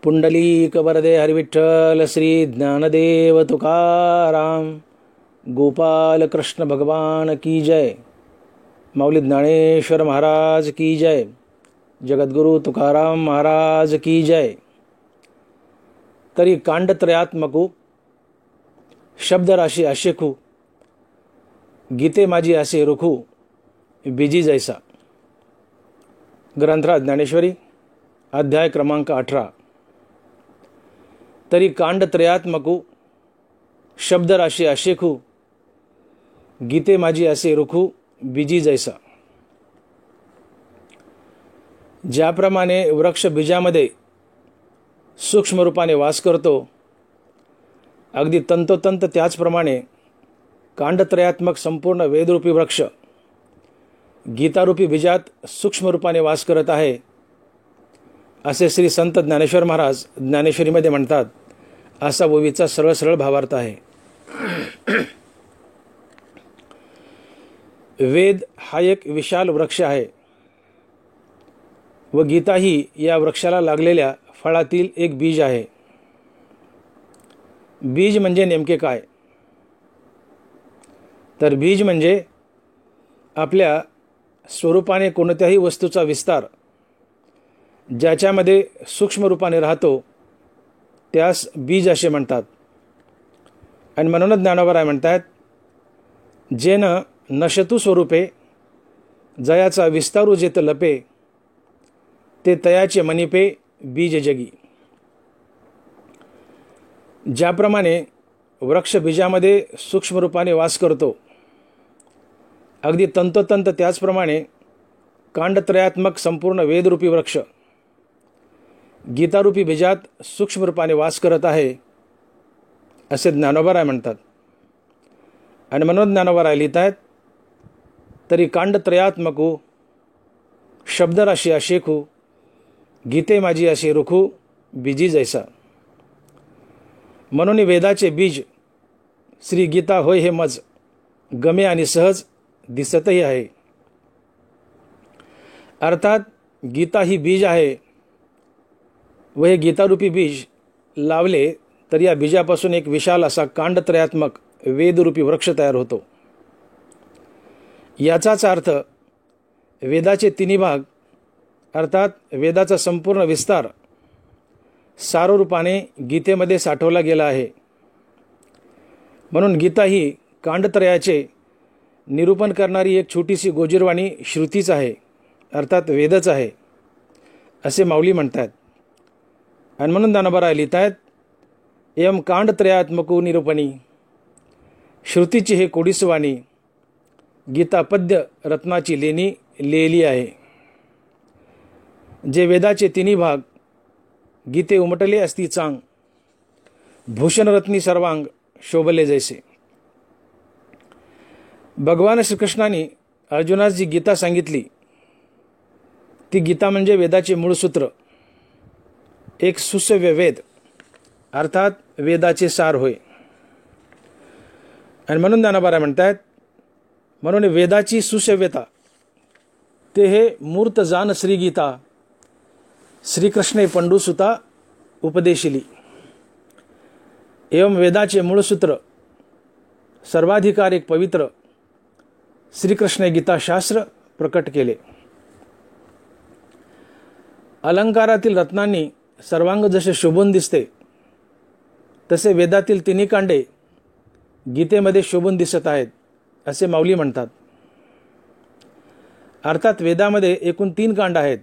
पुंडलीक वरदे हरिविठ्ठल श्री ज्ञानदेव तुकाराम गोपाल कृष्ण भगवान की जय. माऊली ज्ञानेश्वर महाराज की जय. जगद्गुरु तुकाराम महाराज की जय. तरी कांडत्रयात्मकू शब्दराशी अशेखू गीते माझी असे रुखू बिजी जैसा. ग्रंथराज ज्ञानेश्वरी अध्याय क्रमांक 18. तरी कांडत्रयात्मकू शब्दराशी अशेखू गीते माझी असे रुखू बिजी जैसा. ज्याप्रमाणे वृक्ष बीजामध्ये सूक्ष्म रूपाने वास करतो, अगदी तंतोतंत त्याचप्रमाणे कांडत्रयात्मक संपूर्ण वेदरूपी वृक्ष गीतारूपी बीजात सूक्ष्म रूपाने वास करत आहे, असे श्री संत ज्ञानेश्वर महाराज ज्ञानेश्वरीमध्ये म्हणतात. असा ओवीचा सरळ सरळ भावार्थ आहे. वेद हा एक विशाल वृक्ष आहे व गीता ही या वृक्षाला लागलेल्या फळातील एक बीज आहे. बीज म्हणजे नेमके काय? तर बीज म्हणजे आपल्या स्वरूपाने कोणत्याही वस्तूचा विस्तार ज्याच्यामध्ये सूक्ष्म रूपाने राहतो त्यास बीज असे म्हणतात. आणि म्हणूनच ज्ञानोबराय म्हणतात, जेन नशतू स्वरूपे जयाचा विस्तारू जेत लपे, ते तयाचे मनिपे बीज जगी. ज्याप्रमाणे वृक्ष बीजामध्ये सूक्ष्म रूपाने वास करतो, अगदी तंतोतंत त्याचप्रमाणे कांडत्रयात्मक संपूर्ण वेदरूपी वृक्ष गीतारूपी बीजात सूक्ष्म रूपाने वास करत आहे, असे ज्ञानोबराय म्हणतात. आणि म्हणून ज्ञानोबराय लिहित आहेत, तरी कांडत्रयात्मकू शब्दराशी अशेखू गीते माझी अशी रुखू बीजी जैसा. म्हणून वेदाचे बीज श्री गीता होय हे मज गमे आणि सहज दिसतही आहे. अर्थात गीता ही बीज आहे व हे गीतारूपी बीज लावले तर या बीजापासून एक विशाल असा कांडत्रयात्मक वेदरूपी वृक्ष तयार होतो. याचाच अर्थ वेदाचे तिन्ही भाग अर्थात वेदाचा संपूर्ण विस्तार साररूपाने गीतेमध्ये साठवला गेला आहे. म्हणून गीता ही कांडत्रयाचे निरूपण करणारी एक छोटीशी गोजीरवाणी श्रुतीच आहे, अर्थात वेदच आहे, असे माऊली म्हणतात. आणि म्हणून ज्ञानोबराय लिहित आहेत, एम कांडत्रयात्मकू निरूपणी श्रुतीची हे कोडीसवाणी, गीता पद्य रत्नाची लेणी लिहिली आहे. जे वेदाचे तिन्ही भाग गीते उमटले असती चांग, भूषणरत्नी सर्वांग शोभले जैसे. भगवान श्रीकृष्णाने अर्जुनास जी गीता सांगितली, ती गीता म्हणजे वेदाचे मूळ सूत्र, एक सुसव्य वेद अर्थात वेदाचे सार होय. आणि म्हणून ज्ञानोबराय म्हणतात, म्हणून वेदाची सुसव्यता ते हे मूर्त जान श्री गीता श्रीकृष्णे पंडुसुता उपदेशिली. एवं वेदाचे मूळसूत्र सर्वाधिकार एक पवित्र श्रीकृष्णे गीताशास्त्र प्रकट केले. अलंकारातील रत्नांनी सर्वांग जसे शोभून दिसते, तसे वेदातील तिन्ही कांडे गीतेमध्ये शोभून दिसत आहेत, असे माऊली म्हणतात. अर्थात वेदामध्ये एकूण 3 कांड आहेत.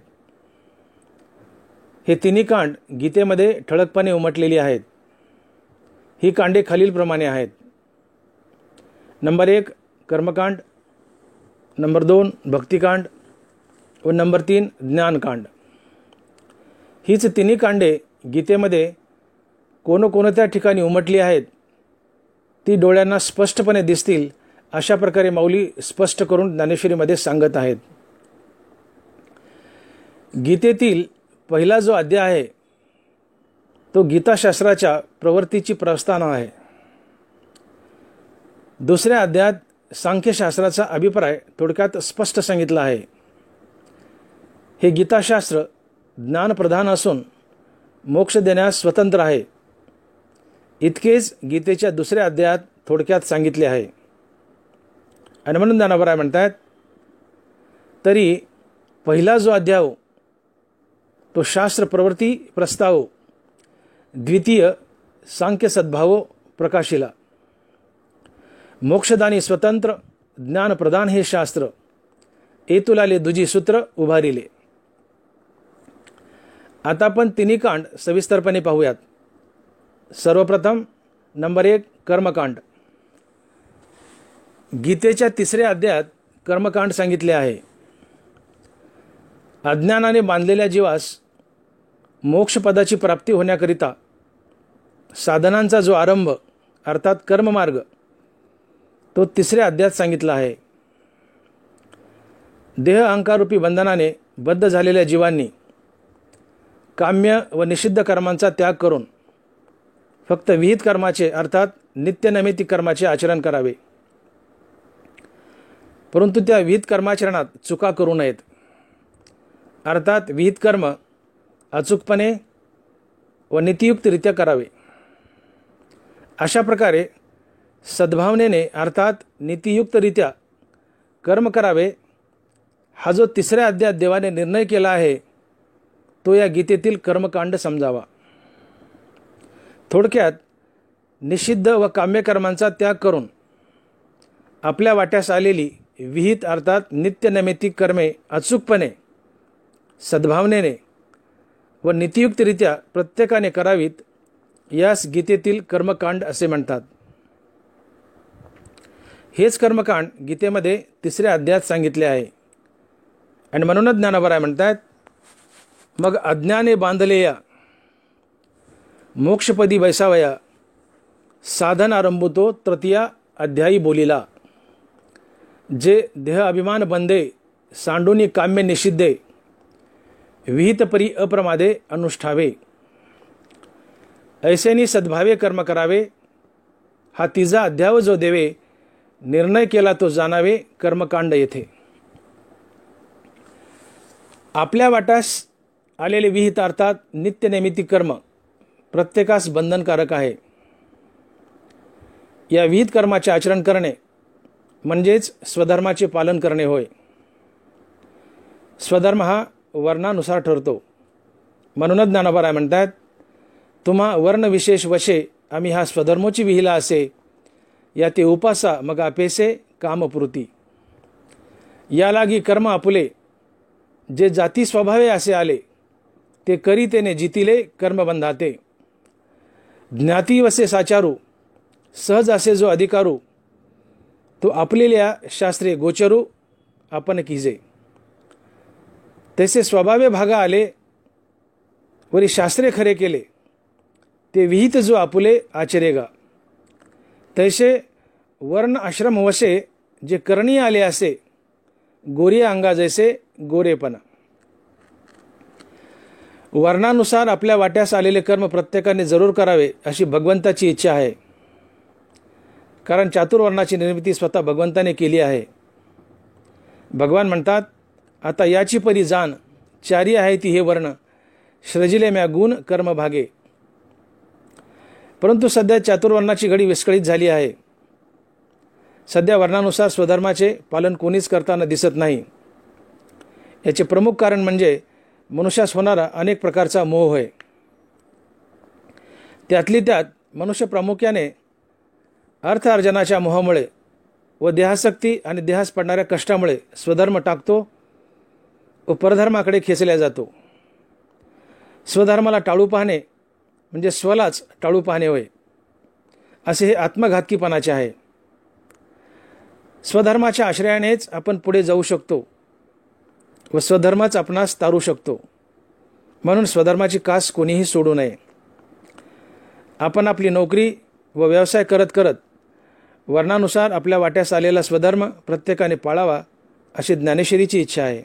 हे तिन्ही कांड गीतेमध्ये ठळकपणे उमटलेली आहेत. ही कांडे खालीलप्रमाणे आहेत. नंबर 1 कर्मकांड, नंबर 2 भक्तिकांड व नंबर 3 ज्ञानकांड. हीच तिन्ही कांडे गीतेमध्ये कोणत्या ठिकाणी उमटली आहेत, ती डोळ्यांना स्पष्टपणे दिसतील अशा प्रकारे माऊली स्पष्ट करून ज्ञानेश्वरीमध्ये सांगत आहेत. गीतेतील पहिला जो अध्याय आहे तो गीताशास्त्राच्या प्रवृत्तीची प्रस्तावना आहे. दुसऱ्या अध्यायात सांख्यशास्त्राचा अभिप्राय थोडक्यात स्पष्ट सांगितला आहे. हे गीताशास्त्र ज्ञानप्रधान असून मोक्ष देण्यास स्वतंत्र आहे, इतकेच गीतेच्या दुसऱ्या अध्यायात थोडक्यात सांगितले आहे. आणि म्हणून ज्ञानोबा म्हणतात, तरी पहिला जो अध्याय तो शास्त्र प्रवृत्ती प्रस्ताव, द्वितीय सांख्य सद्भावो प्रकाशिला. मोक्षदानी स्वतंत्र ज्ञान प्रदान हे शास्त्र, एतुलाले दुजी सूत्र उभारिले. आता आपण तिन्ही कांड सविस्तरपणे पाहूयात. सर्वप्रथम नंबर 1 कर्मकांड. गीतेच्या तिसऱ्या अध्यायात कर्मकांड सांगितले आहे. अज्ञानाने बांधलेल्या जीवास मोक्षपदाची प्राप्ती होण्याकरिता साधनांचा जो आरंभ अर्थात कर्ममार्ग तो तिसऱ्या अध्यायात सांगितला आहे. देह अहंकाररूपी बंधनाने बद्ध झालेल्या जीवांनी काम्य व निषिद्ध कर्मांचा त्याग करून फक्त विहित कर्माचे अर्थात नित्यनैमित्तिक कर्माचे आचरण करावे. परंतु त्या विहित कर्माचरणात चुका करू नयेत. अर्थात विहित कर्म अचूकपणे व नीतियुक्तरित्या करावे. अशा प्रकारे सद्भावनेने अर्थात नीतियुक्तरित्या कर्म करावे. हा जो तिसऱ्या अध्यायात देवाने निर्णय केला आहे तो या गीतेतील कर्मकांड समजावा. थोडक्यात निषिद्ध व काम्य कर्मांचा त्याग करून आपल्या वाट्यास आलेली विहित अर्थात नित्यनैमित्तिक कर्मे अचूकपणे सद्भावनेने व नीतियुक्तरित्या प्रत्येकाने करावीत, यास गीतेतील कर्मकांड असे म्हणतात. हेच कर्मकांड गीतेमध्ये तिसऱ्या अध्यायात सांगितले आहे. आणि म्हणूनच ज्ञानोबा म्हणतात, मग अज्ञाने बांधले या मोक्षपदी बैसावया, साधन आरंभतो तृतीया अध्यायी बोलिला. जे देह अभिमान बंधे सांडूनी काम्य निषिद्धे विहित परी अप्रमादे अनुष्ठावे. ऐसेनी सद्भावे कर्म करावे. हा तिजा अध्याय जो देवे निर्णय केला तो जाणावे कर्मकांड येथे. आपल्या वाटास आलेले विहित अर्थात नित्यनैमित्तिक कर्म प्रत्येकास बंधनकारक आहे. या विहित कर्माचे आचरण करणे म्हणजेच स्वधर्माचे पालन करणे होय. स्वधर्म हा वर्णानुसार ठरतो. म्हणूनच ज्ञानोबा म्हणतात, तुम्हा वर्ण विशेष वशे आम्ही हा स्वधर्मोची विहिला असे, या ते उपासा मग अपेसे कामपूर्ती. या लागी कर्म आपुले जे जाती स्वभावे असे आले, ते करी तेने जितिले कर्म बंधाते. ज्ञाती वसे साचारू सहज असे जो अधिकारू, तो आपलेल्या शास्त्रे गोचरू आपण कीजे. तैसे स्वभावे भागा आले वरी शास्त्रे खरे केले, ते विहित जो आपुले आचरेगा. तैसे वर्ण आश्रम वशे जे करणी आले असे, गोरिया अंगा जैसे गोरेपणा. वर्णानुसार आपल्या वाट्यास आलेले कर्म प्रत्येकाने जरूर करावे अशी भगवंताची इच्छा आहे. कारण चातुर्वर्णाची निर्मिती स्वतः भगवंताने केली आहे. भगवान म्हणतात, आता याची परी जाण चारी आहे ती हे वर्ण, श्रजिले म्या गुण कर्म भागे. परंतु सध्या चातुर्वर्णाची घडी विस्कळीत झाली आहे. सध्या वर्णानुसार स्वधर्माचे पालन कोणीच करताना दिसत नाही. याचे प्रमुख कारण म्हणजे मनुष्यास होणारा अनेक प्रकारचा मोह होय. त्यातली त्यात मनुष्य प्रामुख्याने अर्थ अर्जनाच्या मोहामुळे व देहासक्ती आणि देहास पडणाऱ्या कष्टामुळे स्वधर्म टाकतो व परधर्माकडे खेचल्या जातो. स्वधर्माला टाळू पाहणे म्हणजे स्वलाच टाळू पाहणे होय. असे हे आत्मघातकीपणाचे आहे. स्वधर्माच्या आश्रयानेच आपण पुढे जाऊ शकतो व स्वधर्मच आपणास तारू शकतो. म्हणून स्वधर्माची कास कोणीही सोडू नये. आपण आपली नोकरी व व्यवसाय करत करत वर्णानुसार आपल्या वाट्यास आलेला स्वधर्म प्रत्येकाने पाळावा अशी ज्ञानेश्वरीची इच्छा आहे.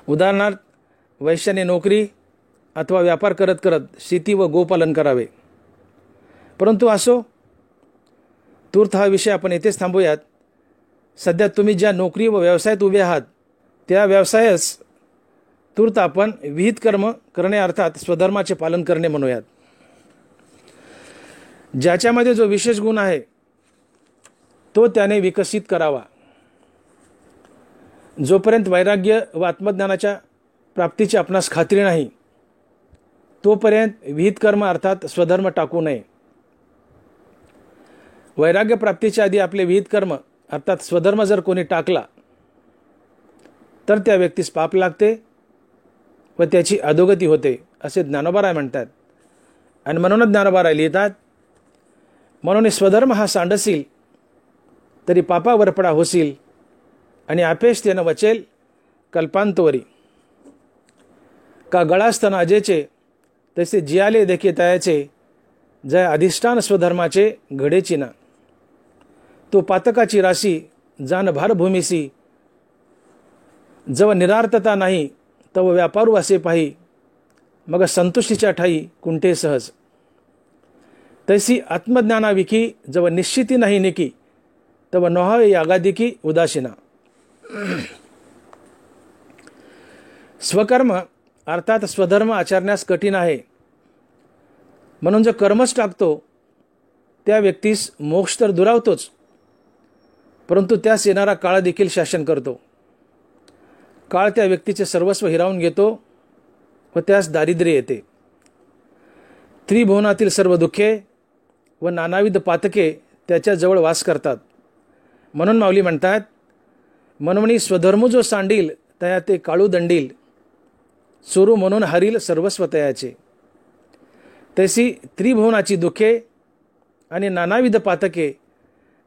उदाहरणार्थ वैश्याने नोकरी अथवा व्यापार करत करत शेती व गोपालन करावे. परंतु असो, तूर्त हा विषय आपण येथेच थांबूयात. सध्या तुम्ही ज्या नोकरी व व्यवसायात उभे आहात त्या व्यवसायास तूर्त आपण विहित कर्म करणे अर्थात स्वधर्माचे पालन करणे म्हणूयात. ज्याच्यामध्ये जो विशेष गुण आहे तो त्याने विकसित करावा. जोपर्यंत वैराग्य व आत्मज्ञानाच्या प्राप्तीची आपणास खात्री नाही तोपर्यंत विहित कर्म अर्थात स्वधर्म टाकू नये. वैराग्य प्राप्तीच्या आधी आपले विहित कर्म अर्थात स्वधर्म जर कोणी टाकला तर त्या व्यक्तीस पाप लागते व त्याची अधोगती होते असे ज्ञानोबा म्हणतात. आणि म्हणूनच ज्ञानोबा लिहितात, म्हणून स्वधर्म हा सांडसील तरी पापा वरपडा होसील आणि आपेश त्यानं वचेल कल्पांतवरी. का गळास्तन अजेचे तसे जियाले देखी तयाचे जय अधिष्ठान स्वधर्माचे घडेची ना. तो पातकाची राशी जान भारभूमीसी जव निरार्थता नाही तव व्यापारू असे पाही मग संतुष्टीच्या ठाई कुंठे सहज. तैसी आत्मज्ञानाविकी जव निश्चिती नाही निकी तव नोहावे यागादिकी उदासीना. स्वकर्म अर्थात स्वधर्म आचरण्यास कठीण आहे म्हणून जो कर्मच टाकतो त्या व्यक्तीस मोक्ष तर दुरावतोच परंतु त्यास येणारा काळ देखील शासन करतो. काळ त्या व्यक्तीचे सर्वस्व हिरावून घेतो व त्यास दारिद्र्य येते. त्रिभुवनातील सर्व दुःखे व नानाविध पातके त्याच्याजवळ वास करतात. म्हणून माऊली म्हणतात, मनवणी स्वधर्म जो सांडील तया ते काळू दंडील चोरू म्हणून हरील सर्वस्व तयाचे. तैसी त्रिभुवनाची दुःखे आणि नानाविध पातके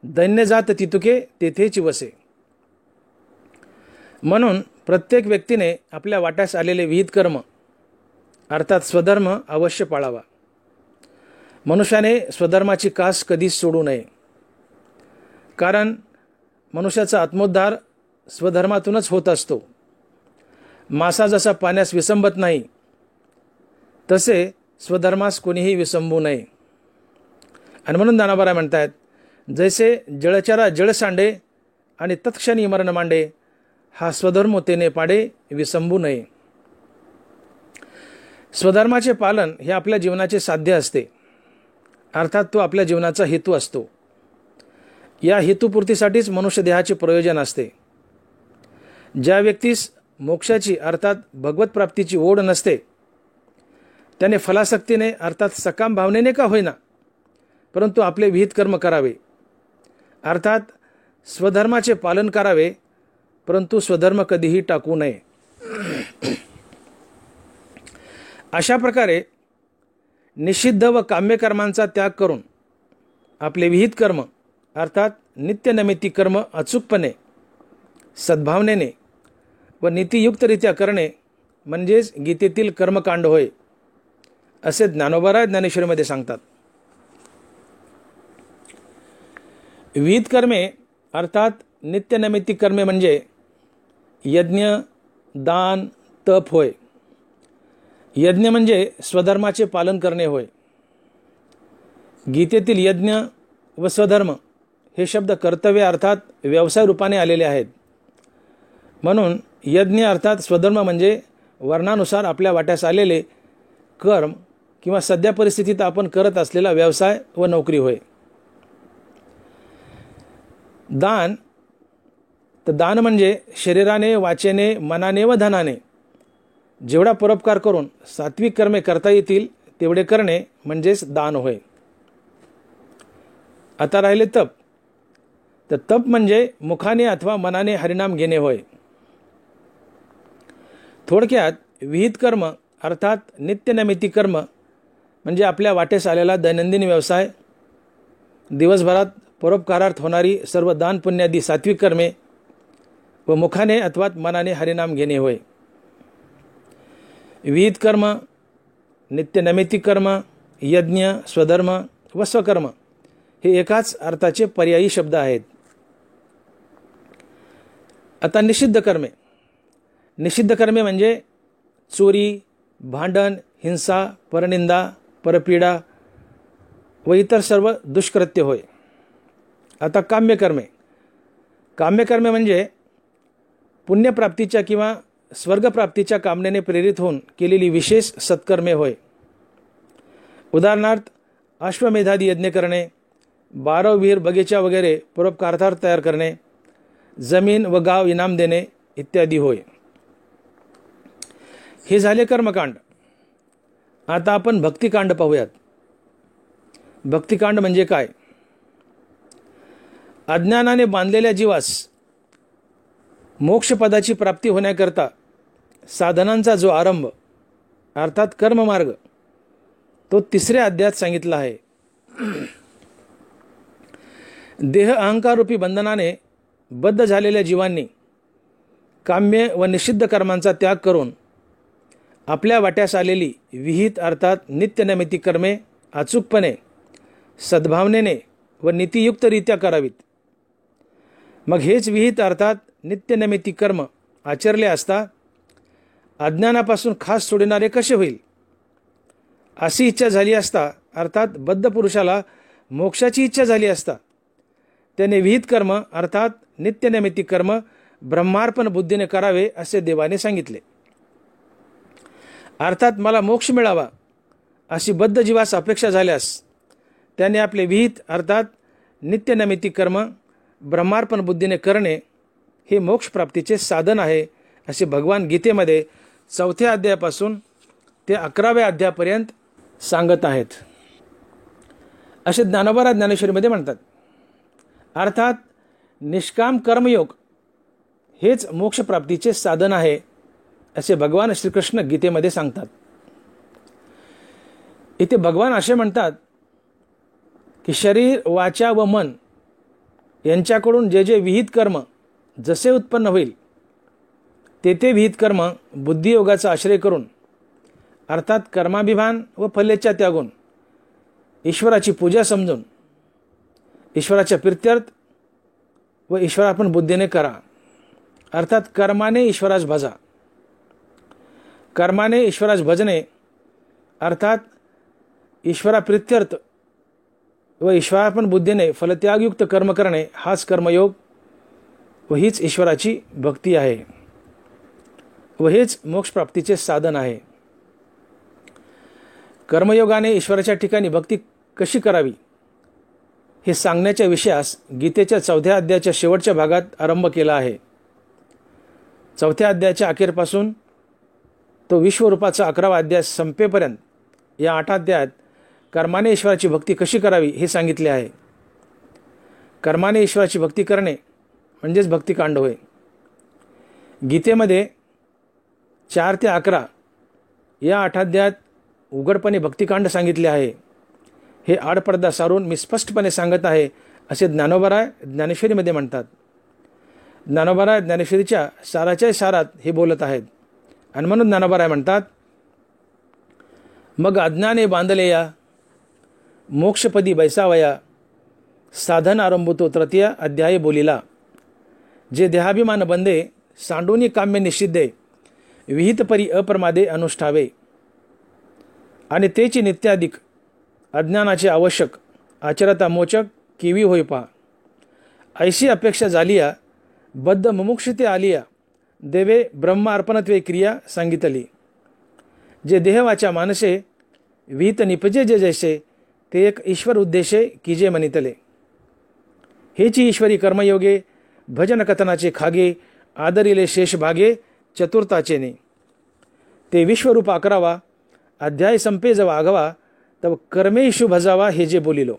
दैन्य जात तितुके तेथेची वसे. म्हणून प्रत्येक व्यक्तीने आपल्या वाट्यास आलेले विहित कर्म अर्थात स्वधर्म अवश्य पाळावा. मनुष्याने स्वधर्माची कास कधीच सोडू नये. कारण मनुष्याचा आत्मोद्धार स्वधर्मातूनच होत असतो. मासा जसा पाण्यास विसंबत नाही तसे स्वधर्मास कोणीही विसंबू नये. आणि म्हणून ज्ञानोबा म्हणतात, जैसे जळचरा जळ सांडे आणि तत्क्षणी मरण मांडे हा स्वधर्म तेने पाडे विसंबू नये. स्वधर्माचे पालन हे आपल्या जीवनाचे साध्य असते अर्थात तो आपल्या जीवनाचा हेतू असतो. या हेतुपूर्तीसाठीच मनुष्य देहाचे प्रयोजन असते. ज्या व्यक्तीस मोक्षाची अर्थात भगवत प्राप्तीची ओढ नसते त्याने फलासक्तीने अर्थात सकाम भावनेने का होईना परंतु आपले विहित कर्म करावे अर्थात स्वधर्माचे पालन करावे परंतु स्वधर्म कधीही टाकू नये. अशा प्रकारे निषिद्ध व काम्य कर्मांचा त्याग करून आपले विहित कर्म अर्थात नित्यनैमित्तिक कर्म अचूकपणे सद्भावनेने व नीतियुक्तरित्या करणे म्हणजेच गीतेतील कर्मकांड होय असे ज्ञानोबा ज्ञानेश्वरीमध्ये सांगतात. विहित कर्मे अर्थात नित्यनैमित्तिक कर्मे म्हणजे यज्ञ, दान, तप होय. यज्ञ म्हणजे स्वधर्माचे पालन करणे होय. गीतेतील यज्ञ व स्वधर्म हे शब्द कर्तव्य अर्थात व्यवसाय रूपाने आलेले आहेत. म्हणून यज्ञ अर्थात स्वधर्म म्हणजे वर्णानुसार आपल्या वाट्यास आलेले कर्म किंवा सध्या परिस्थितीत आपण करत असलेला व्यवसाय व नोकरी होय. दान तर दान म्हणजे शरीराने, वाचेने, मनाने व धनाने जेवढा परोपकार करून सात्विक कर्मे करता येतील तेवढे करणे म्हणजेच दान होय. आता राहिले तप. तर तप म्हणजे मुखाने अथवा मनाने हरिनाम घेणे होय. थोडक्यात विहित कर्म अर्थात नित्यनैमित्तिक कर्म म्हणजे आपल्या वाटेस आलेला दैनंदिन व्यवसाय, दिवसभरात परोपकारार्थ होणारी सर्व दान पुण्यादी सात्विक कर्मे व मुखाने अथवा मनाने हरिनाम घेणे होय. विहित कर्म, नित्यनैमित्तिक कर्म, यज्ञ, स्वधर्म व स्वकर्म हे एकाच अर्थाचे पर्यायी शब्द आहेत. आता निषिद्ध कर्मे. निषिद्ध कर्मे म्हणजे चोरी, भांडण, हिंसा, परनिंदा, परपीडा व इतर सर्व दुष्कृत्य होय. आता काम्य कर्मे. काम्य कर्मे म्हणजे पुण्यप्राप्तीच्या किंवा स्वर्गप्राप्तीच्या कामनेने प्रेरित होऊन केलेली विशेष सत्कर्मे होय. उदाहरणार्थ अश्वमेधादी यज्ञ करणे, 12 विहीर बगीचा वगैरे परोपकारार्थ तयार करणे, जमीन व गाव इनाम देणे इत्यादी होय. हे झाले कर्मकांड. आता आपण भक्तिकांड पाहूयात. भक्तिकांड म्हणजे काय? अज्ञानाने बांधलेल्या जीवास मोक्षपदाची प्राप्ती होण्याकरता साधनांचा जो आरंभ अर्थात कर्ममार्ग तो 3ऱ्या अध्यायात सांगितला आहे. देह अहंकाररूपी बंधनाने बद्ध झालेल्या जीवांनी काम्य व निषिद्ध कर्मांचा त्याग करून आपल्या वाट्यास आलेली विहित अर्थात नित्यनैमित्तिक कर्मे अचूकपणे सद्भावनेने व नीतियुक्तरित्या करावीत. मग हेच विहित अर्थात नित्यनैमित्तिक कर्म आचरले असता अज्ञानापासून खास सोडणारे कसे होईल? अशी इच्छा झाली असता अर्थात बद्ध पुरुषाला मोक्षाची इच्छा झाली असता त्याने विहित कर्म अर्थात नित्यनैमित्तिक कर्म ब्रह्मार्पण बुद्धीने करावे असे देवाने सांगितले. अर्थात मला मोक्ष मिळावा अशी बद्ध जीवास अपेक्षा झाल्यास त्याने आपले विहित अर्थात नित्यनैमित्तिक कर्म ब्रह्मार्पण बुद्धीने करणे हे मोक्षप्राप्तीचे साधन आहे असे भगवान गीतेमध्ये 4थ्या अध्यायापासून ते 11व्या अध्यायापर्यंत सांगत आहेत. असे ज्ञानोबा ज्ञानेश्वरीमध्ये म्हणतात. अर्थात निष्काम कर्मयोग हेच मोक्षप्राप्तीचे साधन आहे असे भगवान श्रीकृष्ण गीतेमध्ये सांगतात. इथे भगवान असे म्हणतात की शरीर वाचा व मन यांच्याकडून जे जे विहित कर्म जसे उत्पन्न होईल ते विहित कर्म बुद्धियोगाचा आश्रय करून अर्थात कर्माभिमान व फलेच्छा त्यागून ईश्वराची पूजा समजून ईश्वराच्या प्रीत्यर्थ व ईश्वरार्पण बुद्धीने करा. अर्थात कर्माने ईश्वरास भजा. कर्माने ईश्वरास भजणे अर्थात ईश्वराप्रीत्यर्थ व ईश्वरार्पण बुद्धीने फलत्यागयुक्त कर्म करणे हाच कर्मयोग व हीच ईश्वराची भक्ती आहे व हेच मोक्षप्राप्तीचे साधन आहे. कर्मयोगाने ईश्वराच्या ठिकाणी भक्ती कशी करावी हे सांगण्याच्या विषयास गीतेच्या 4थ्या अध्यायाच्या शेवटच्या भागात आरंभ केला आहे. 4थ्या अध्यायाच्या अखेरपासून तो विश्वरूपाचा 11वा अध्याय संपेपर्यंत या 8 अध्यायात कर्माने ईश्वराची भक्ती कशी करावी हे सांगितले आहे. कर्माने ईश्वराची भक्ती करणे म्हणजेच भक्तिकांड होय. गीतेमध्ये 4 ते 11 या 8 अध्यायात उघडपणे भक्तिकांड सांगितले आहे. हे आडपडदा सारून मी स्पष्टपणे सांगत आहे असे ज्ञानोबा ज्ञानेश्वरीमध्ये म्हणतात. ज्ञानोबा ज्ञानेश्वरीच्या साराच्या सारात हे बोलत आहेत आणि म्हणून ज्ञानोबा म्हणतात, मग अज्ञाने बांधले या मोक्षपदी बैसावया साधन आरंभतो 3य अध्याय बोलिला. जे देहाभिमान बंदे सांडूनी काम्य निषिद्धे विहित परी अप्रमादे अनुष्ठावे आणि तेची नित्याधिक अज्ञानाचे आवश्यक आचरता मोचक केवी होय पा. ऐशी अपेक्षा झालिया बद्ध मुमुक्षिते आलिया देवे ब्रह्म अर्पणत्वे क्रिया सांगितली. जे देहवाच्या मानसे विहित निपजे जे जैसे ते एक ईश्वर उद्देशे कीजे मनितले. हेची ईश्वरी कर्मयोगे भजन कथनाचे खागे आदरिले शेष भागे चतुर्थाचेने. ते विश्वरूप 11वा अध्याय संपे जवा आगवा तव कर्मेशु भजावा हे जे बोलिलो.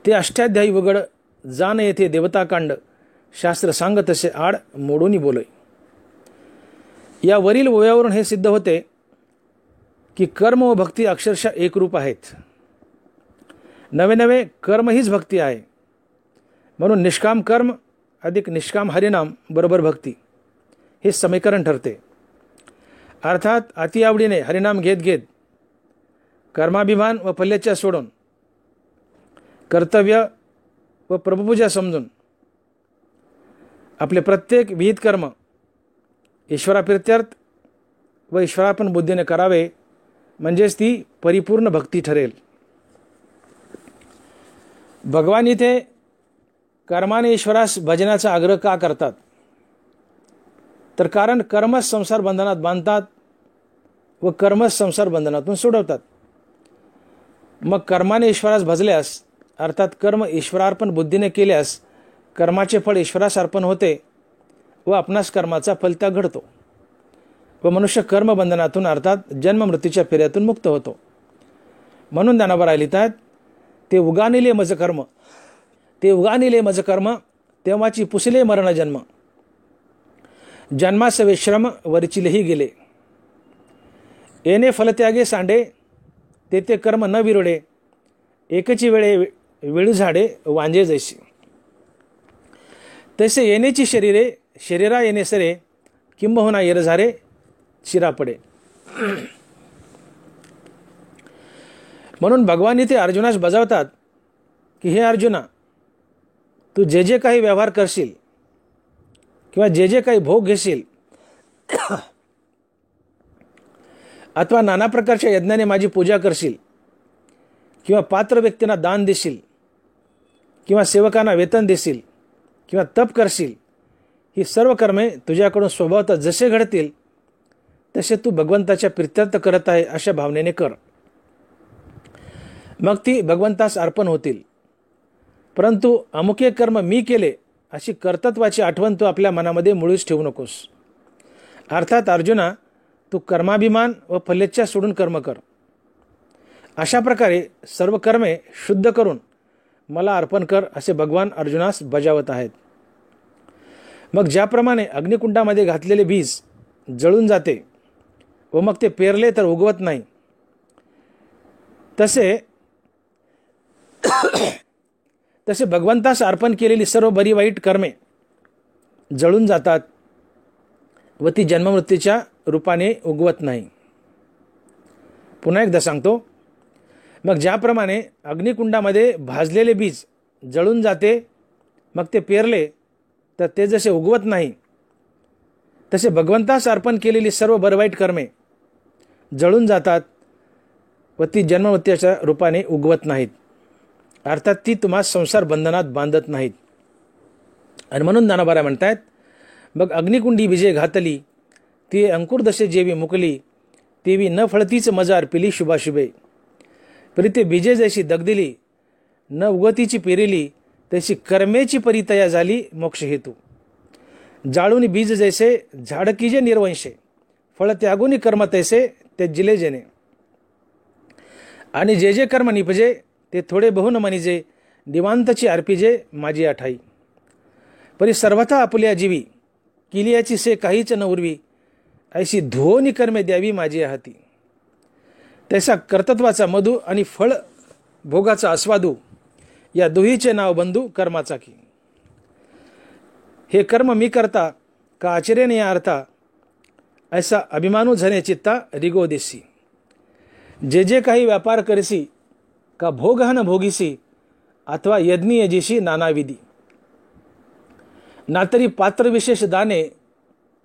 ते अष्टाध्यायी वगड जाण येथे देवताकांड शास्त्र सांगत असे आड मोडूनी बोलोय. या वरील ओव्यावरून हे सिद्ध होते की कर्म व भक्ती अक्षरशः एकरूप आहेत. नवे नवे कर्म हीच भक्ती आहे. म्हणून निष्काम कर्म अधिक निष्काम हरिनाम बरोबर भक्ती हे समीकरण ठरते. अर्थात अतिआवडीने हरिनाम घेत घेत कर्माभिमान व फलेच्छा सोडून कर्तव्य व प्रभुपूजा समजून आपले प्रत्येक विहित कर्म ईश्वराप्रीत्यर्थ व ईश्वरार्पण बुद्धीने करावे म्हणजेच ती परिपूर्ण भक्ती ठरेल. भगवान इथे कर्माने ईश्वरास भजनाचा आग्रह का करतात तर कारण कर्मच संसार बंधनात बांधतात व कर्मच संसार बंधनातून सोडवतात. मग कर्माने ईश्वरास भजल्यास, अर्थात कर्म ईश्वरार्पण बुद्धीने केल्यास कर्माचे फळ ईश्वरास अर्पण होते व आपणास कर्माचा फलत्याग घडतो व मनुष्य कर्मबंधनातून अर्थात जन्ममृत्यूच्या फेऱ्यातून मुक्त होतो. म्हणून ज्ञानोबा लिहितात, ते उगानिले मज कर्म, ते उगानिले मज कर्म, तेव्हाची पुसले मरण जन्म. जन्मासवे श्रम वरचिलेही गेले. येणे फलत्यागे सांडे, ते कर्म न विरोडे. एकची वेळे वेळू झाडे वांजे जैसे. तसे येण्याची शरीरे, शरीरा येणे सरे, किंबहुना येरझारे शिरा पडे. म्हणून भगवान इथे अर्जुनास बजावतात की हे अर्जुना, तू जे जे काही व्यवहार करशील किंवा जे जे काही भोग घेशील अथवा नाना प्रकारच्या यज्ञाने माझी पूजा करशील किंवा पात्र व्यक्तींना दान देशील किंवा सेवकांना वेतन देशील किंवा तप करशील, ही सर्व कर्मे तुझ्याकडून स्वभावतः जसे घडतील तसे तू भगवंताच्या प्रित्यर्थ करत आहे अशा भावनेने कर. मग ती भगवंतास अर्पण होतील. परंतु अमुके कर्म मी केले अशी कर्तृत्वाची आठवण तू आपल्या मनामध्ये मुळीच ठेवू नकोस. अर्थात अर्जुना, तू कर्माभिमान व फलेच्छा सोडून कर्म कर. अशा प्रकारे सर्व कर्मे शुद्ध करून मला अर्पण कर असे भगवान अर्जुनास बजावत आहेत. मग ज्याप्रमाणे अग्निकुंडामध्ये घातलेले बीज जळून जाते व मग ते पेरले तर उगवत नाही, तसे भगवंतास अर्पण केलेली सर्व बरी वाईट कर्मे जळून जातात व ती जन्ममृत्यूच्या रूपाने उगवत नाही. पुन्हा एकदा सांगतो, मग ज्याप्रमाणे अग्निकुंडामध्ये भाजलेले बीज जळून जाते मग ते पेरले तर ते जसे उगवत नाही, तसे भगवंतास अर्पण केलेली सर्व बरवाईट कर्मे जळून जातात व ती जन्ममृत्यूच्या रूपाने उगवत नाहीत. अर्थात ती तुम्हा संसार बंधनात बांधत नाहीत. आणि म्हणून ज्ञानोबा म्हणतात, मग अग्निकुंडी बीजे घातली, ती अंकुर दशे जेवी मुकली, तेवी न फळतीच मजा अर्पिली शुभाशुभे. प्रीते बीजे जैशी दगदिली, न उगतीची पेरिली, तशी कर्मेची परितया झाली मोक्ष हेतू. जाळून बीज जैसे झाडकीजे निर्वंशे, फळ त्यागुनी कर्म तैसे त्यजिले जेणे. आणि जे जे कर्म निपजे ते थोडे बहुन मनिजे, निवांतची अर्पिजे माझी आठाई. परी सर्वथा आपुल्या जीवी, किलियाची से काहीच न उरवी, ऐशी धुओनी कर्मे द्यावी माझी हाती. तैसा कर्तृत्वाचा मधू आणि फळ भोगाचा आस्वादू, या दोहीचे नाव बंधू कर्माचा की. हे कर्म मी करता का आचर्याने या अर्था, ऐसा अभिमानू झने चित्ता रिगो देसी. जे जे काही व्यापार करसी का भोगहन भोगीसी, अथवा यज्ञी यजीशी नानाविधी. ना तरी पात्र विशेष दाने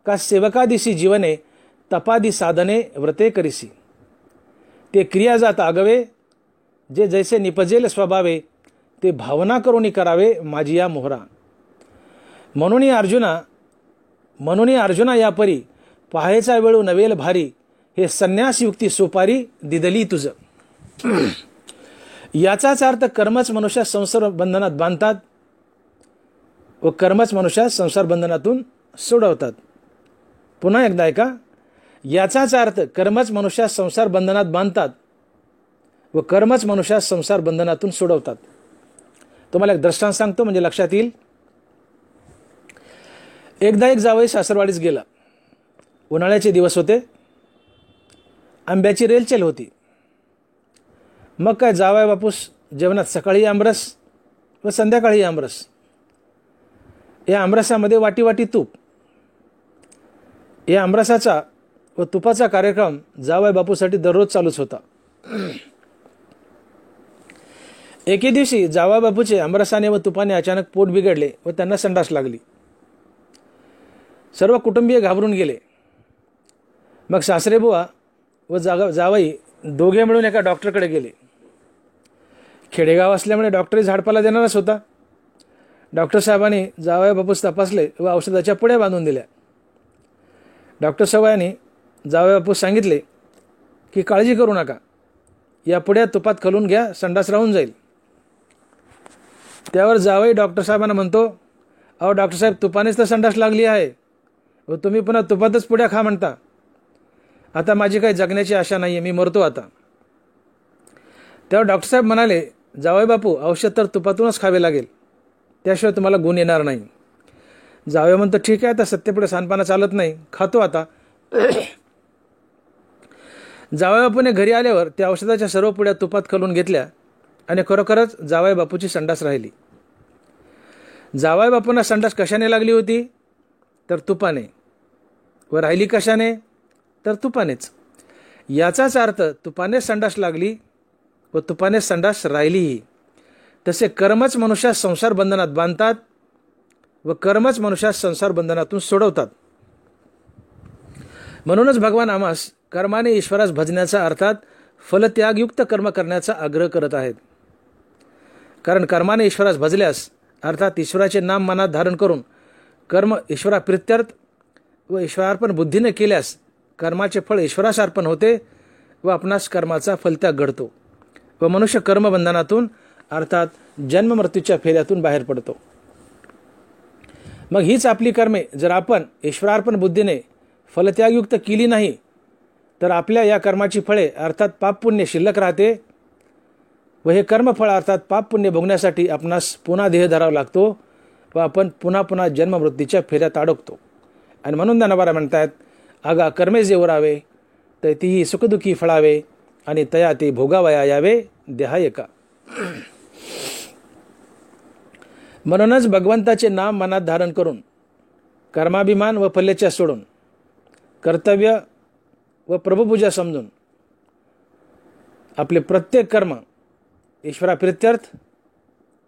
का सेवकादिशी जीवने, तपादी साधने व्रते करिसी. ते क्रिया जात आगवे, जे जैसे निपजेल स्वभावे, ते भावना करून करावे माझी या मोहरा. म्हणून अर्जुना या परी पाहायचा वेळू नवेल भारी, हे संन्यास युक्ती सुपारी दिदली तुझ. याचाच अर्थ कर्मच मनुष्यास संसार बंधनात बांधतात व कर्मच मनुष्यास संसार बंधनातून सोडवतात. पुन्हा एकदा ऐका, याचाच अर्थ कर्मच मनुष्यास संसार बंधनात बांधतात व कर्मच मनुष्यास संसार बंधनातून सोडवतात. तुम्हाला एक दृष्टांत सांगतो म्हणजे लक्षात येईल. एकदा एक जावई सासरवाडीस गेला. उन्हाळ्याचे दिवस होते, आंब्याची रेलचेल होती. मग काय जावई बापूस जेवणात सकाळी आमरस व संध्याकाळी आमरस. या आमरसामध्ये वाटी वाटी तूप. या आमरसाचा व तुपाचा कार्यक्रम जावई बापूसाठी दररोज चालूच होता. एके दिवशी जावई बापूचे आमरसाने व तुपाने अचानक पोट बिघडले व त्यांना संडास लागली. सर्व कुटुंबीय घाबरून गेले. मग सासरेबुवा व जावई दोघे मिळून एका डॉक्टरकडे गेले. खेडेगाव असल्यामुळे डॉक्टरही झाडपाला देणारच होता. डॉक्टर साहेबांनी जावई बापूस तपासले व औषधाच्या पुड्या बांधून दिल्या. डॉक्टर सवयानी जावई बापू सांगितले की काळजी करू नका, या पुढ्या तुपात कलून घ्या, संडास राहून जाईल. त्यावर जावई डॉक्टर साहेबांना म्हणतो, अहो डॉक्टर साहेब, तुपानेच तर संडास लागली आहे व तुम्ही पुन्हा तुपातच पुड्या खा म्हणता. आता माझी काही जगण्याची आशा नाही आहे, मी मरतो आता. तेव्हा डॉक्टर साहेब म्हणाले, जावई बापू, औषध तर तुपातूनच खावे लागेल, त्याशिवाय तुम्हाला गुण येणार नाही. जावई म्हणतो, ठीक आहे, आता सत्तेपुढे सांडपाना चालत नाही, खातो आता. जावई बापूने घरी आल्यावर त्या औषधाच्या सर्व पुड्या तुपात कलून घेतल्या आणि खरोखरच जावई बापूची संडास राहिली. जावई बापूंना संडास कशाने लागली होती? तर तुपाने. व राहिली कशाने? तर तुपानेच. याचाच अर्थ तुपाने संडास लागली व तुपाने संडास राहिलीही. तसे कर्मच मनुष्यास संसार बंधनात बांधतात व कर्मच मनुष्यास संसार बंधनातून सोडवतात. म्हणूनच भगवान आम्हास कर्माने ईश्वरास भजण्याचा अर्थात फलत्यागयुक्त कर्म करण्याचा आग्रह करत आहेत. कारण कर्माने ईश्वरास भजल्यास अर्थात ईश्वराचे नाम मनात धारण करून कर्म ईश्वराप्रित्यर्थ व ईश्वरार्पण बुद्धीने केल्यास कर्माचे फळ ईश्वरास अर्पण होते व आपणास कर्माचा फलत्याग घडतो व मनुष्य कर्मबंधनातून अर्थात जन्ममृत्यूच्या फेऱ्यातून बाहेर पडतो. मग हीच आपली कर्मे जर आपण ईश्वरार्पण बुद्धीने फलत्यागयुक्त केली नाही तर आपल्या या कर्माची फळे अर्थात पाप पुण्य शिल्लक राहते व हे कर्मफळ अर्थात पाप पुण्य भोगण्यासाठी आपणास पुन्हा देह धरावा लागतो व आपण पुन्हा पुन्हा जन्ममृत्यूच्या फेऱ्यात अडकतो. आणि म्हणून ज्ञानोबा म्हणतात, आगा कर्मे जे उरावे तर तीही सुखदुःखी फळावे आणि तया ते भोगावया यावे देहायका. म्हणूनच भगवंताचे नाम मनात धारण करून कर्माभिमान व फल्लेच्या सोडून कर्तव्य व प्रभुपूजा समजून आपले प्रत्येक कर्म ईश्वराप्रित्यर्थ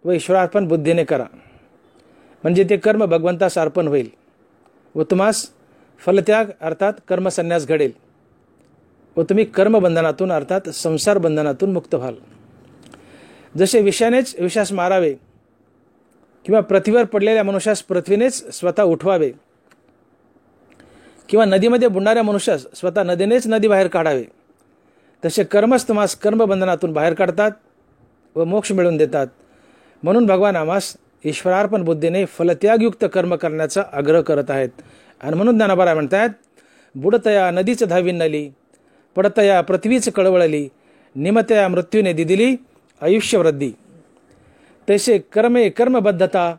व ईश्वरार्पण बुद्धीने करा, म्हणजे ते कर्म भगवंतास अर्पण होईल व तुम्हास फलत्याग अर्थात कर्मसन्यास घडेल व तुम्ही कर्मबंधनातून अर्थात संसार बंधनातून मुक्त व्हाल. जसे विषानेच विषास मारावे किंवा पृथ्वीवर पडलेल्या मनुष्यास पृथ्वीनेच स्वतः उठवावे किंवा नदीमध्ये बुडणाऱ्या मनुष्यास स्वतः नदीनेच नदी बाहेर काढावे, तसे कर्मच तुम्हास कर्मबंधनातून बाहेर काढतात व मोक्ष मिळवून देतात. म्हणून भगवान आम्हास ईश्वरार्पण बुद्धीने फलत्यागयुक्त कर्म करण्याचा आग्रह करत आहेत. आणि म्हणून ज्ञानोबा म्हणतात, बुडतया नदीच धावी नली, पडतया पृथ्वीच कळवळली, निमतया मृत्यूने दिदिली आयुष्यवृद्धी. तैसे कर्मे कर्मबद्धता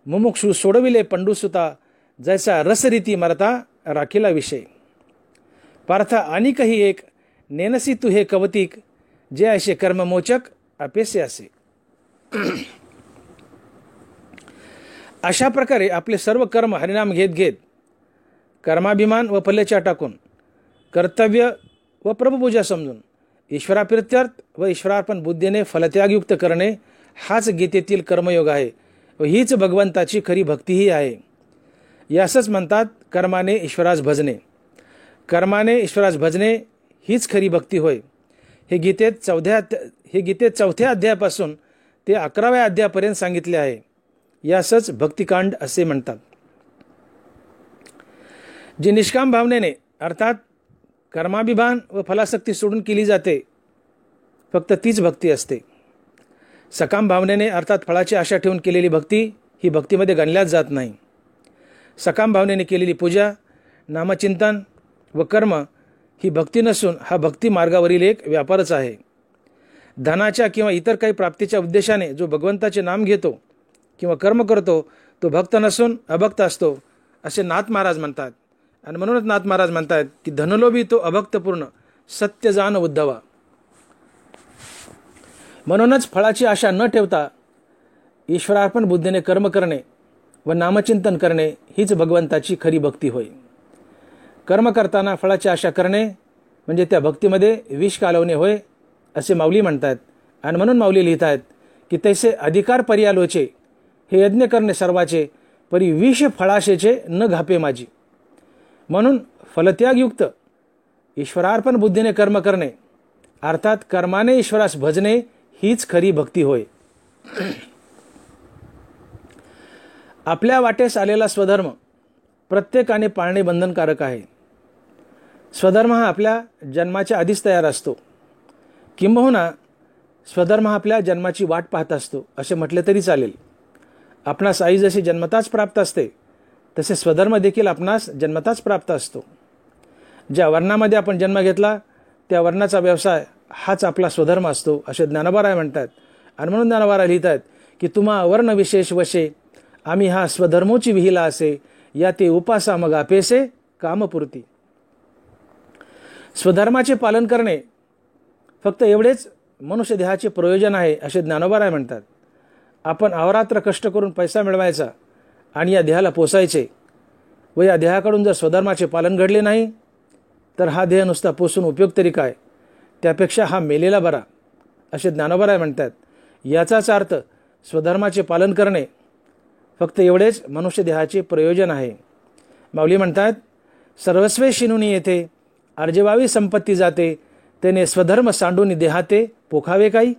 मुमुक्षु सोडविले पंडुसुता, जैसा रसरीती मरता राखीला विषय. पार्था आणि काही एक नेनसी तू हे कवतिक, जे ऐसे कर्ममोचक अपेसे असे. अशा प्रकारे आपले सर्व कर्म हरिनाम घेत घेत कर्माभिमान व फल्लेच्या टाकून कर्तव्य व प्रभुपूजा समजून ईश्वराप्रित्यर्थ व ईश्वरार्पण बुद्धीने फलत्यागयुक्त करणे हाच गीतेतील कर्मयोग आहे व हीच भगवंताची खरी भक्तीही आहे. यासच म्हणतात कर्माने ईश्वरास भजणे. कर्माने ईश्वरास भजणे हीच खरी भक्ती होय. हे गीतेत चौथ्या अध्यायापासून ते 11व्या अध्यायापर्यंत सांगितले आहे. यासच भक्तिकांड असे म्हणतात. जी निष्काम भावनेने अर्थात कर्माभिमान व फलासक्ती सोडून केली जाते फक्त तीच भक्ती असते. सकाम भावनेने अर्थात फळाची आशा ठेवून केलेली भक्ती ही भक्तीमध्ये गणल्याच जात नाही. सकाम भावनेने केलेली पूजा, नामचिंतन व कर्म ही भक्ती नसून हा भक्ती मार्गावरील एक व्यापारच आहे. धनाच्या किंवा इतर काही प्राप्तीच्या उद्देशाने जो भगवंताचे नाम घेतो किंवा कर्म करतो तो भक्त नसून अभक्त असतो असे नाथ महाराज म्हणतात. आणि म्हणूनच नाथ महाराज म्हणतात की धनलोभी तो अभक्तपूर्ण सत्य जाण उद्धवा. म्हणूनच फळाची आशा न ठेवता ईश्वरार्पण बुद्धीने कर्म करणे व नामचिंतन करणे हीच भगवंताची खरी भक्ती होय. कर्म करताना फळाची आशा करणे म्हणजे त्या भक्तीमध्ये विष कालवणे होय असे माऊली म्हणतात. आणि म्हणून माऊली लिहित आहेत की तैसे अधिकार पर्यालोचे, हे यज्ञ करणे सर्वाचे, परी विष फळाशेचे न घापे माझी. म्हणून फलत्यागयुक्त ईश्वरार्पण बुद्धीने कर्म करणे अर्थात कर्माने ईश्वरास भजणे हीच खरी भक्ती होय. आपल्या वाटेस आलेला स्वधर्म प्रत्येकाने पाळणे बंधनकारक आहे. स्वधर्म हा आपल्या जन्माच्या आधीच तयार असतो, किंबहुना स्वधर्म हा आपल्या जन्माची वाट पाहत असतो असे म्हटले तरी चालेल. आपणास आई जशी जन्मताच प्राप्त असते तसे स्वधर्म देखील आपणास जन्मताच प्राप्त असतो. ज्या वर्णामध्ये आपण जन्म घेतला त्या वर्णाचा व्यवसाय हाच आपला स्वधर्म असतो असे ज्ञानोबाराय म्हणतात. आणि म्हणून ज्ञानोबाराय लिहितात की तुम्हा वर्ण विशेष वशे आम्ही हा स्वधर्मोची विहिला असे या ते उपासा मग अपेसे कामपूर्ती. स्वधर्माचे पालन करणे फक्त एवढेच मनुष्य देहाचे प्रयोजन आहे असे ज्ञानोबाराय म्हणतात. आपण अहोरात्र कष्ट करून पैसा मिळवायचा आणि या देहाला पोसायचे व या देहाकडून जर स्वधर्माचे पालन घडले नाही तर हा देह नुसता पोसून उपयोग तरी काय, त्यापेक्षा हा मेलेला बरा असे ज्ञानोबाराय म्हणतात. याचाच अर्थ स्वधर्माचे पालन करणे फक्त एवढेच मनुष्य देहाचे प्रयोजन आहे. माऊली म्हणतात सर्वस्वे शिनुनी येथे अर्जवावी संपत्ती जाते त्याने स्वधर्म सांडून देहाते पोखावे काही.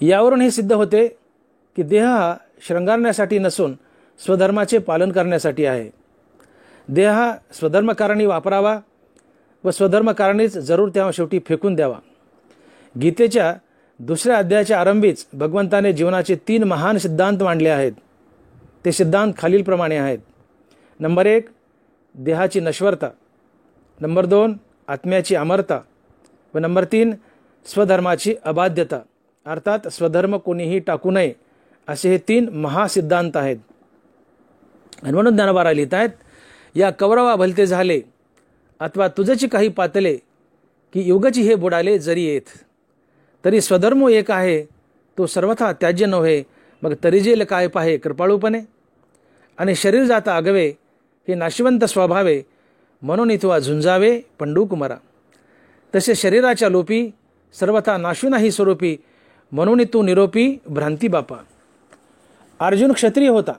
यावरून हे सिद्ध होते की देह हा शृंगारण्यासाठी नसून स्वधर्माचे पालन करण्यासाठी आहे. देह हा स्वधर्मकारणी वापरावा व स्वधर्मकारणीच जरूर तेव्हा शेवटी फेकून द्यावा. गीतेच्या 2ऱ्या अध्यायाच्या आरंभीच भगवंताने जीवनाचे 3 महान सिद्धांत मांडले आहेत. ते सिद्धांत खालीलप्रमाणे आहेत. नंबर 1 देहाची नश्वरता, नंबर 2 आत्म्याची अमरता व नंबर 3 स्वधर्माची अबाध्यता अर्थात स्वधर्म कोणीही टाकू नये असे हे 3 महासिद्धांत आहेत. आणि म्हणून ज्ञानोबाराय लिहित आहेत या कौरवा भलते झाले अथवा तुझची काही पातले की युगची हे बुडाले जरी येत तरी स्वधर्मो एक आहे तो सर्वथा त्याज्य नव्हे मग तरी जेल काय पाहे कृपाळूपणे. आणि शरीर जाता आगवे हे नाशिवंत स्वभावे म्हणून इथवा झुंजावे पंडू कुमारा. तसे शरीराच्या लोपी सर्वथा नाशू नाही स्वरूपी म्हणून तू निरोपी भ्रांती बापा. अर्जुन क्षत्रिय होता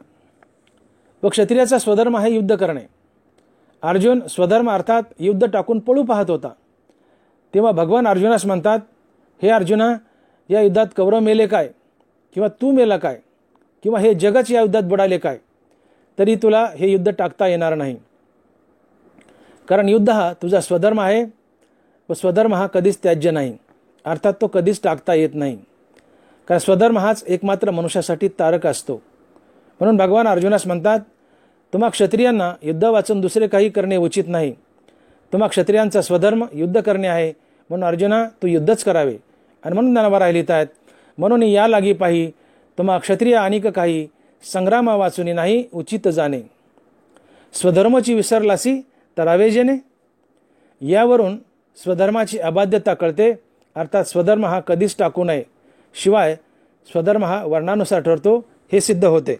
व क्षत्रियाचा स्वधर्म आहे युद्ध करणे. अर्जुन स्वधर्म अर्थात युद्ध टाकून पळू पाहत होता. तेव्हा भगवान अर्जुनास म्हणतात हे अर्जुना या युद्धात कौरव मेले काय किंवा तू मेला काय किंवा हे जगच या युद्धात बुडाले काय तरी तुला हे युद्ध टाकता येणार नाही. कारण युद्ध हा तुझा स्वधर्म आहे व स्वधर्म हा कधीच त्याज्य नाही अर्थात तो कधीच टाकता येत नाही. कारण स्वधर्म हाच एकमात्र मनुष्यासाठी तारक असतो. म्हणून भगवान अर्जुनास म्हणतात तुम्हा क्षत्रियांना युद्ध वाचून दुसरे काही करणे उचित नाही. तुम्हा क्षत्रियांचा स्वधर्म युद्ध करणे आहे म्हणून अर्जुना तू युद्धच करावे. आणि म्हणून ज्ञानोबाराय लिहित आहेत म्हणून या लागी पाही तुम्हा क्षत्रिय अनिक काही संग्रामा वाचुनी नाही उचित जाणे. स्वधर्माची विसरलासी तरावे जेणे. यावरून स्वधर्माची अबाध्यता कळते अर्थात स्वधर्म हा कधीच टाकू नये शिवाय स्वधर्म हा वर्णानुसार ठरतो हे सिद्ध होते.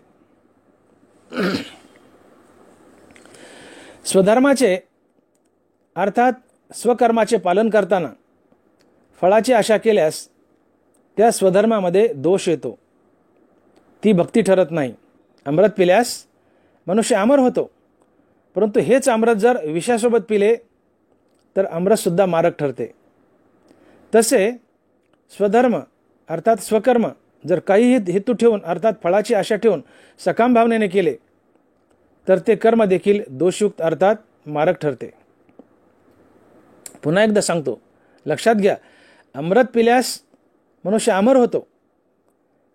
स्वधर्माचे अर्थात स्वकर्माचे पालन करताना फळाची आशा केल्यास त्या स्वधर्मामध्ये दोष येतो, ती भक्ती ठरत नाही. अमृत पिल्यास मनुष्य अमर होतो परंतु हेच अमृत जर विषासोबत पिले तर अमृतसुद्धा मारक ठरते. तसे स्वधर्म अर्थात स्वकर्म जर काही हेतू ठेवून अर्थात फळाची आशा ठेवून सकाम भावनेने केले तर ते कर्म देखील दोषयुक्त अर्थात मारक ठरते. पुन्हा एकदा सांगतो, लक्षात घ्या, अमृत पिल्यास मनुष्य अमर होतो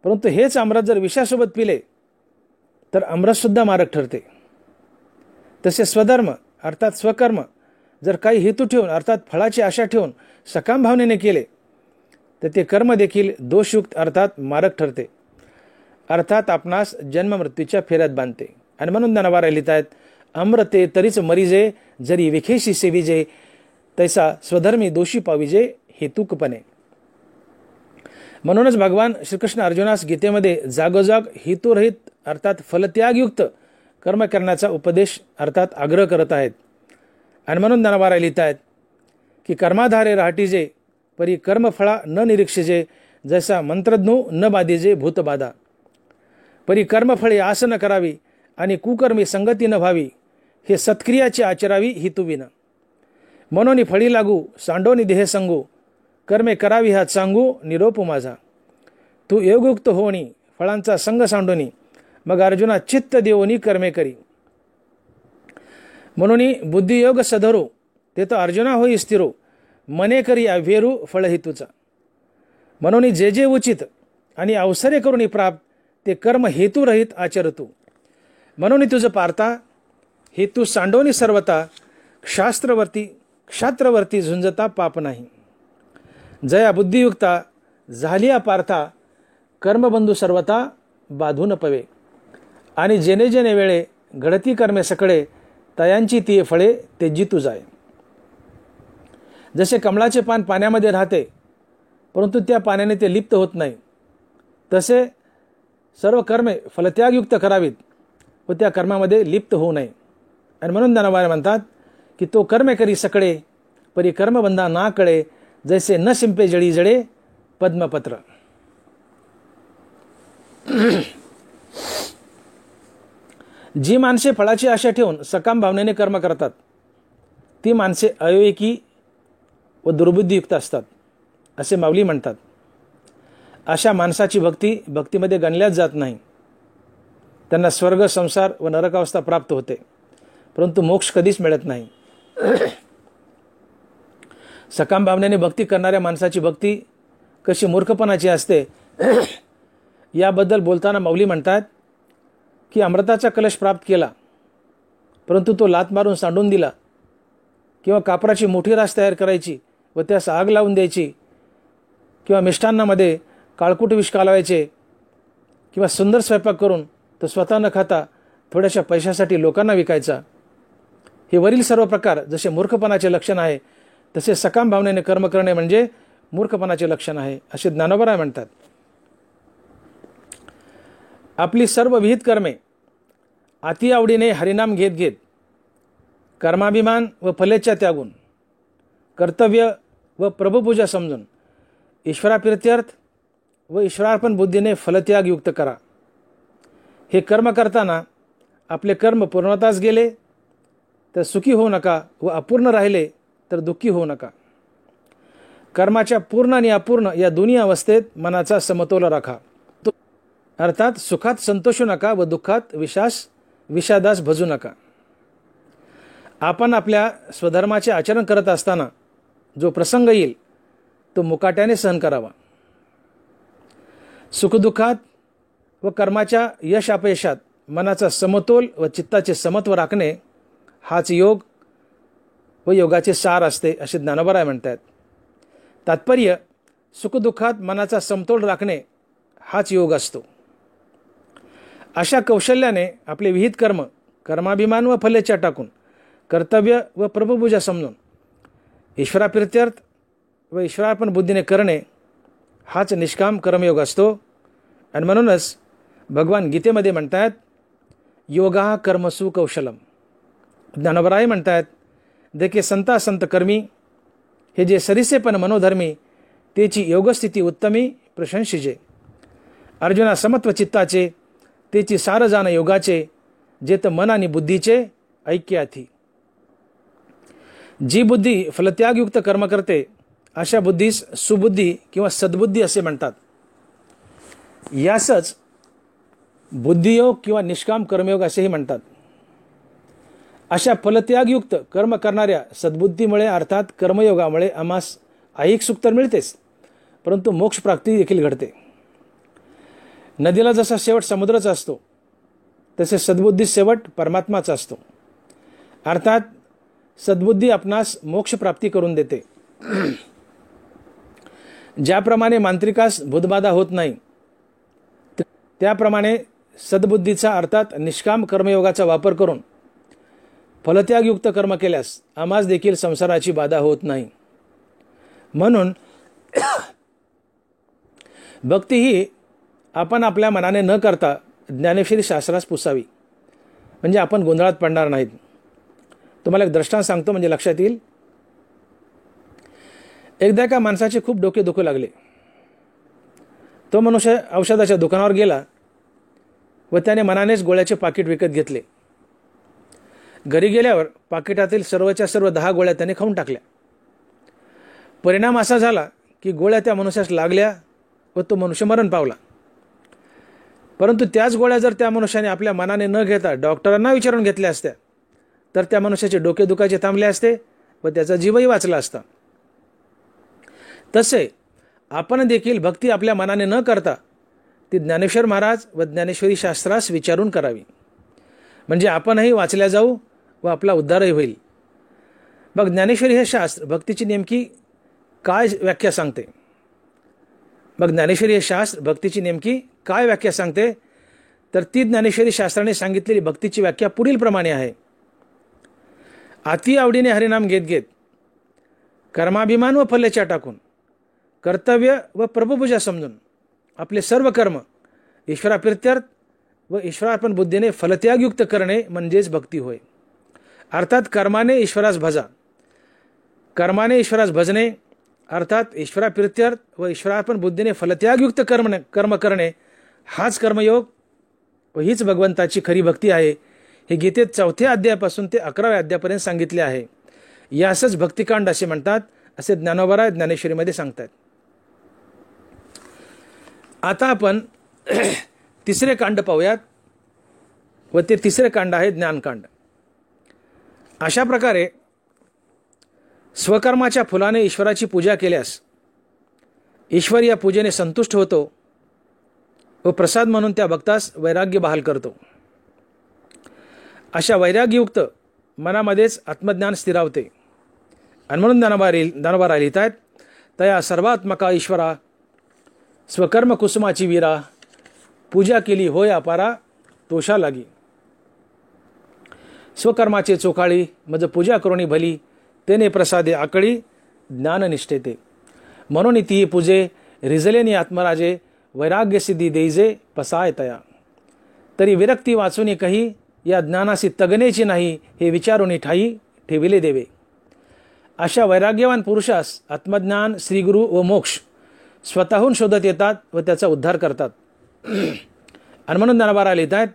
परंतु हेच अमृत जर विषासोबत पिले तर अमृतसुद्धा मारक ठरते. तसे स्वधर्म अर्थात स्वकर्म जर काही हेतू ठेवून अर्थात फळाची आशा ठेवून सकाम भावनेने केले तर ते कर्म देखील दोषयुक्त अर्थात मारक ठरते अर्थात आपणास जन्ममृत्यूच्या फेऱ्यात बांधते. आणि म्हणून ज्ञानोबाराय लिहित आहेत अमृते तरीच मरिजे जरी विखेशी सेविजे तैसा स्वधर्मी दोषी पाविजे हेतुकपणे. म्हणूनच भगवान श्रीकृष्ण अर्जुनास गीतेमध्ये जागोजाग हेतुरहित अर्थात फलत्यागयुक्त कर्म करण्याचा उपदेश अर्थात आग्रह करत आहेत. आणि म्हणून ज्ञानोबाराय लिहित आहेत की कर्माधारे राहटीजे परी कर्मफळा न निरीक्षिजे जैसा मंत्रज्ञो न बाधीजे भूतबाधा. परी कर्मफळे आस न करावी आणि कुकर्मी संगती न व्हावी हे सत्क्रियाचे आचरावी हितुविना. मनोनी फळी लागू सांडोनी देह संगू कर्मे करावी हा सांगू निरोप माझा. तू योगयुक्त होणी फळांचा संग सांडोनी मग अर्जुना चित्त देवोनी कर्मे करी. म्हणून बुद्धियोग सधरो ते तर अर्जुना होई स्थिरो मने करी अव्हेरू फळ हेतूचा. म्हणून जे जे उचित आणि अवसरे करून प्राप्त ते कर्म हेतुरहित आचरतू. म्हणून तुझं पार्था हेतू सांडोनी सर्वता क्षात्रवर्ती झुंजता पाप नाही. जया बुद्धियुक्ता झालिया पार्था कर्मबंधू सर्वता बाधून पवे. आणि जेणे जेणे वेळे घडती कर्मे सकळे तयांची ती फळे ते जितू जाय. जसे कमळाचे पान पाण्यामध्ये राहते परंतु त्या पाण्याने ते लिप्त होत नाही, तसे सर्व कर्मे फलत्यागयुक्त करावीत व त्या कर्मामध्ये लिप्त होऊ नये. आणि म्हणून ज्ञानोबा म्हणतात की तो कर्मे करी सकळे परी कर्मबंधा ना कळे जैसे न शिंपे जळी जळे पद्मपत्र. जी माणसे फळाची आशा ठेवून सकाम भावनेने कर्म करतात ती माणसे अविवेकी व दुर्बुद्धीयुक्त असतात असे माऊली म्हणतात. अशा माणसाची भक्तीमध्ये गणल्याच जात नाही. त्यांना स्वर्ग संसार व नरकावस्था प्राप्त होते परंतु मोक्ष कधीच मिळत नाही. सकाम भावनेने भक्ती करणाऱ्या माणसाची भक्ती कशी मूर्खपणाची असते याबद्दल बोलताना माऊली म्हणतात की अमृताचा कलश प्राप्त केला परंतु तो लात मारून सांडून दिला, किंवा कापराची मोठी रास तयार करायची व त्यास आग लावून द्यायची, किंवा मिष्टान्नामध्ये काळकूट विष कालवायचे, किंवा सुंदर स्वयंपाक करून तो स्वतः न खाता थोड्याशा पैशासाठी लोकांना विकायचा. हे वरील सर्व प्रकार जसे मूर्खपणाचे लक्षण आहे तसे सकाम भावनेने कर्म करणे म्हणजे मूर्खपणाचे लक्षण आहे असे ज्ञानोबा म्हणतात. आपली सर्व विहित कर्मे अति आवडीने हरिनाम घेत घेत कर्माभिमान व फलेच्छा त्यागून कर्तव्य व प्रभुपूजा समजून ईश्वराप्रीत्यर्थ व ईश्वरार्पण बुद्धीने फलत्याग युक्त करा. हे कर्म करताना आपले कर्म पूर्णताच गेले तर सुखी होऊ नका व अपूर्ण राहिले तर दुःखी होऊ नका. कर्माच्या पूर्ण आणि अपूर्ण या दोन्ही अवस्थेत मनाचा समतोल राखा. अर्थात सुखात संतोषू नका व दुःखात विषादास भजू नका. आपण आपल्या स्वधर्माचे आचरण करत असताना जो प्रसंग येईल तो मुकाट्याने सहन करावा. सुखदुःखात व कर्माच्या यश अपयशात मनाचा समतोल व चित्ताचे समत्व राखणे हाच योग व योगाचे सार असते असे ज्ञानोबा म्हणतात. तात्पर्य सुखदुःखात मनाचा समतोल राखणे हाच योग असतो. अशा कौशल्याने आपले विहित कर्माभिमान व फलेच्छा टाकून कर्तव्य व प्रभुपूजा समजून ईश्वराप्रीत्यर्थ व ईश्वरार्पण बुद्धीने करणे हाच निष्काम कर्मयोग असतो. आणि म्हणूनच भगवान गीतेमध्ये म्हणतात योगा कर्मसु कौशलम. ज्ञानोबराय म्हणतात देखे संता संत कर्मी हे जे सरिसेपण मनोधर्मी तेची योगस्थिती उत्तमी प्रशंसिजे. अर्जुना समत्व चित्ताचे तेची सार जाण योगाचे जेत मन आणि बुद्धीचे ऐक्याथी. जी बुद्धी फलत्यागयुक्त कर्म करते अशा बुद्धीस सुबुद्धी किंवा सद्बुद्धी असे म्हणतात. यासच बुद्धियोग किंवा निष्काम कर्मयोग असेही म्हणतात. अशा फलत्यागयुक्त कर्म करणाऱ्या सद्बुद्धीमुळे अर्थात कर्मयोगामुळे आम्हास ऐहिक सुख तर मिळतेच परंतु मोक्ष प्राप्ती देखील घडते. नदीला जसा शेवट समुद्रच असतो तसे सद्बुद्धी शेवट परमात्माच असतो. अर्थात सद्बुद्धी आपणास मोक्ष प्राप्ती करून देते. ज्याप्रमाणे मांत्रिकास भूतबाधा होत नाही त्याप्रमाणे सद्बुद्धीचा अर्थात निष्काम कर्मयोगाचा वापर करून फलत्यागयुक्त कर्म केल्यास आम्हास देखील संसाराची बाधा होत नाही. म्हणून भक्ती ही आपण आपल्या मनाने न करता ज्ञानेश्वरी शास्त्रास पुसावी म्हणजे आपण गोंधळात पडणार नाहीत. तुम्हाला एक दृष्टांत सांगतो म्हणजे लक्षात येईल. एकदा एका माणसाचे खूप डोके दुखू लागले. तो मनुष्य औषधाच्या दुकानावर गेला व त्याने मनानेच गोळ्याचे पाकिट विकत घेतले. घरी गेल्यावर पाकिटातील सर्वच्या सर्व 10 गोळ्या त्याने खाऊन टाकल्या. परिणाम असा झाला की गोळ्या त्या मनुष्यास लागल्या व तो मनुष्य मरण पावला. परंतु त्याच गोळ्या जर त्या मनुष्याने आपल्या मनाने न घेता डॉक्टरांना विचारून घेतल्या असत्या तर त्या मनुष्याचे डोके दुखायचे थांबले असते व त्याचा जीवही वाचला असता. तसे आपण देखील भक्ती आपल्या मनाने न करता ती ज्ञानेश्वर महाराज व ज्ञानेश्वरी शास्त्रास विचारून करावी, म्हणजे आपणही वाचल्या जाऊ व आपला उद्धारही होईल. मग ज्ञानेश्वरी हे शास्त्र भक्तीची नेमकी काय व्याख्या सांगते? मग ज्ञानेश्वरी हे शास्त्र भक्तीची नेमकी काय व्याख्या सांगते? तर ती ज्ञानेश्वरी शास्त्राने सांगितलेली भक्तीची व्याख्या पुढील प्रमाणे आहे. अति आवडीने हरिनाम घेत घेत, कर्माभिमान व फलेच्या टाकून, कर्तव्य व प्रभुपूजा समजून आपले सर्व कर्म ईश्वराप्रित्यर्थ व ईश्वरार्पण बुद्धीने फलत्यागयुक्त करणे म्हणजेच भक्ती होय. अर्थात कर्माने ईश्वरास भजा, कर्माने ईश्वरास भजणे अर्थात ईश्वराप्रित्यर्थ व ईश्वरार्पण बुद्धीने फलत्यागयुक्त कर्म करणे हाच कर्मयोग व हीच भगवंताची खरी भक्ती आहे. हे गीतेत 4थ्या अध्यायापासून ते 11व्या अध्यायापर्यंत सांगितले आहे. यासच भक्तिकांड असे म्हणतात, असे ज्ञानोबा ज्ञानेश्वरीमध्ये सांगतात. आता आपण तिसरे कांड पाहूयात व ते तिसरे कांड आहे ज्ञानकांड. अशा प्रकारे स्वकर्माच्या फुलाने ईश्वराची पूजा केल्यास ईश्वर या पूजेने संतुष्ट होतो व प्रसाद म्हणून त्या भक्तास वैराग्य बहाल करतो. अशा वैराग्ययुक्त मनामध्येच आत्मज्ञान स्थिरावते. आणि म्हणून ज्ञानोबा लिहितात, तया सर्वात्मका ईश्वरा स्वकर्म कुसुमाची वीरा, पूजा केली होय अपारा तोषा लागी. स्वकर्माचे चोखाळी मज पूजा करुणी भली, तेने प्रसादे आकळी ज्ञाननिष्ठेते. म्हणून ती पूजे रिझलेनी आत्मराजे, वैराग्य सिद्धी देईजे पसाय तया. तरी विरक्ती वाचून कही, या ज्ञानासी तगनेची नाही, हे विचारून ठाई ठेविले देवे. अशा वैराग्यवान पुरुषास आत्मज्ञान, श्रीगुरु व मोक्ष स्वतःहून शोधत येतात व त्याचा उद्धार करतात. आणि म्हणून ज्ञानोबा लिहितात,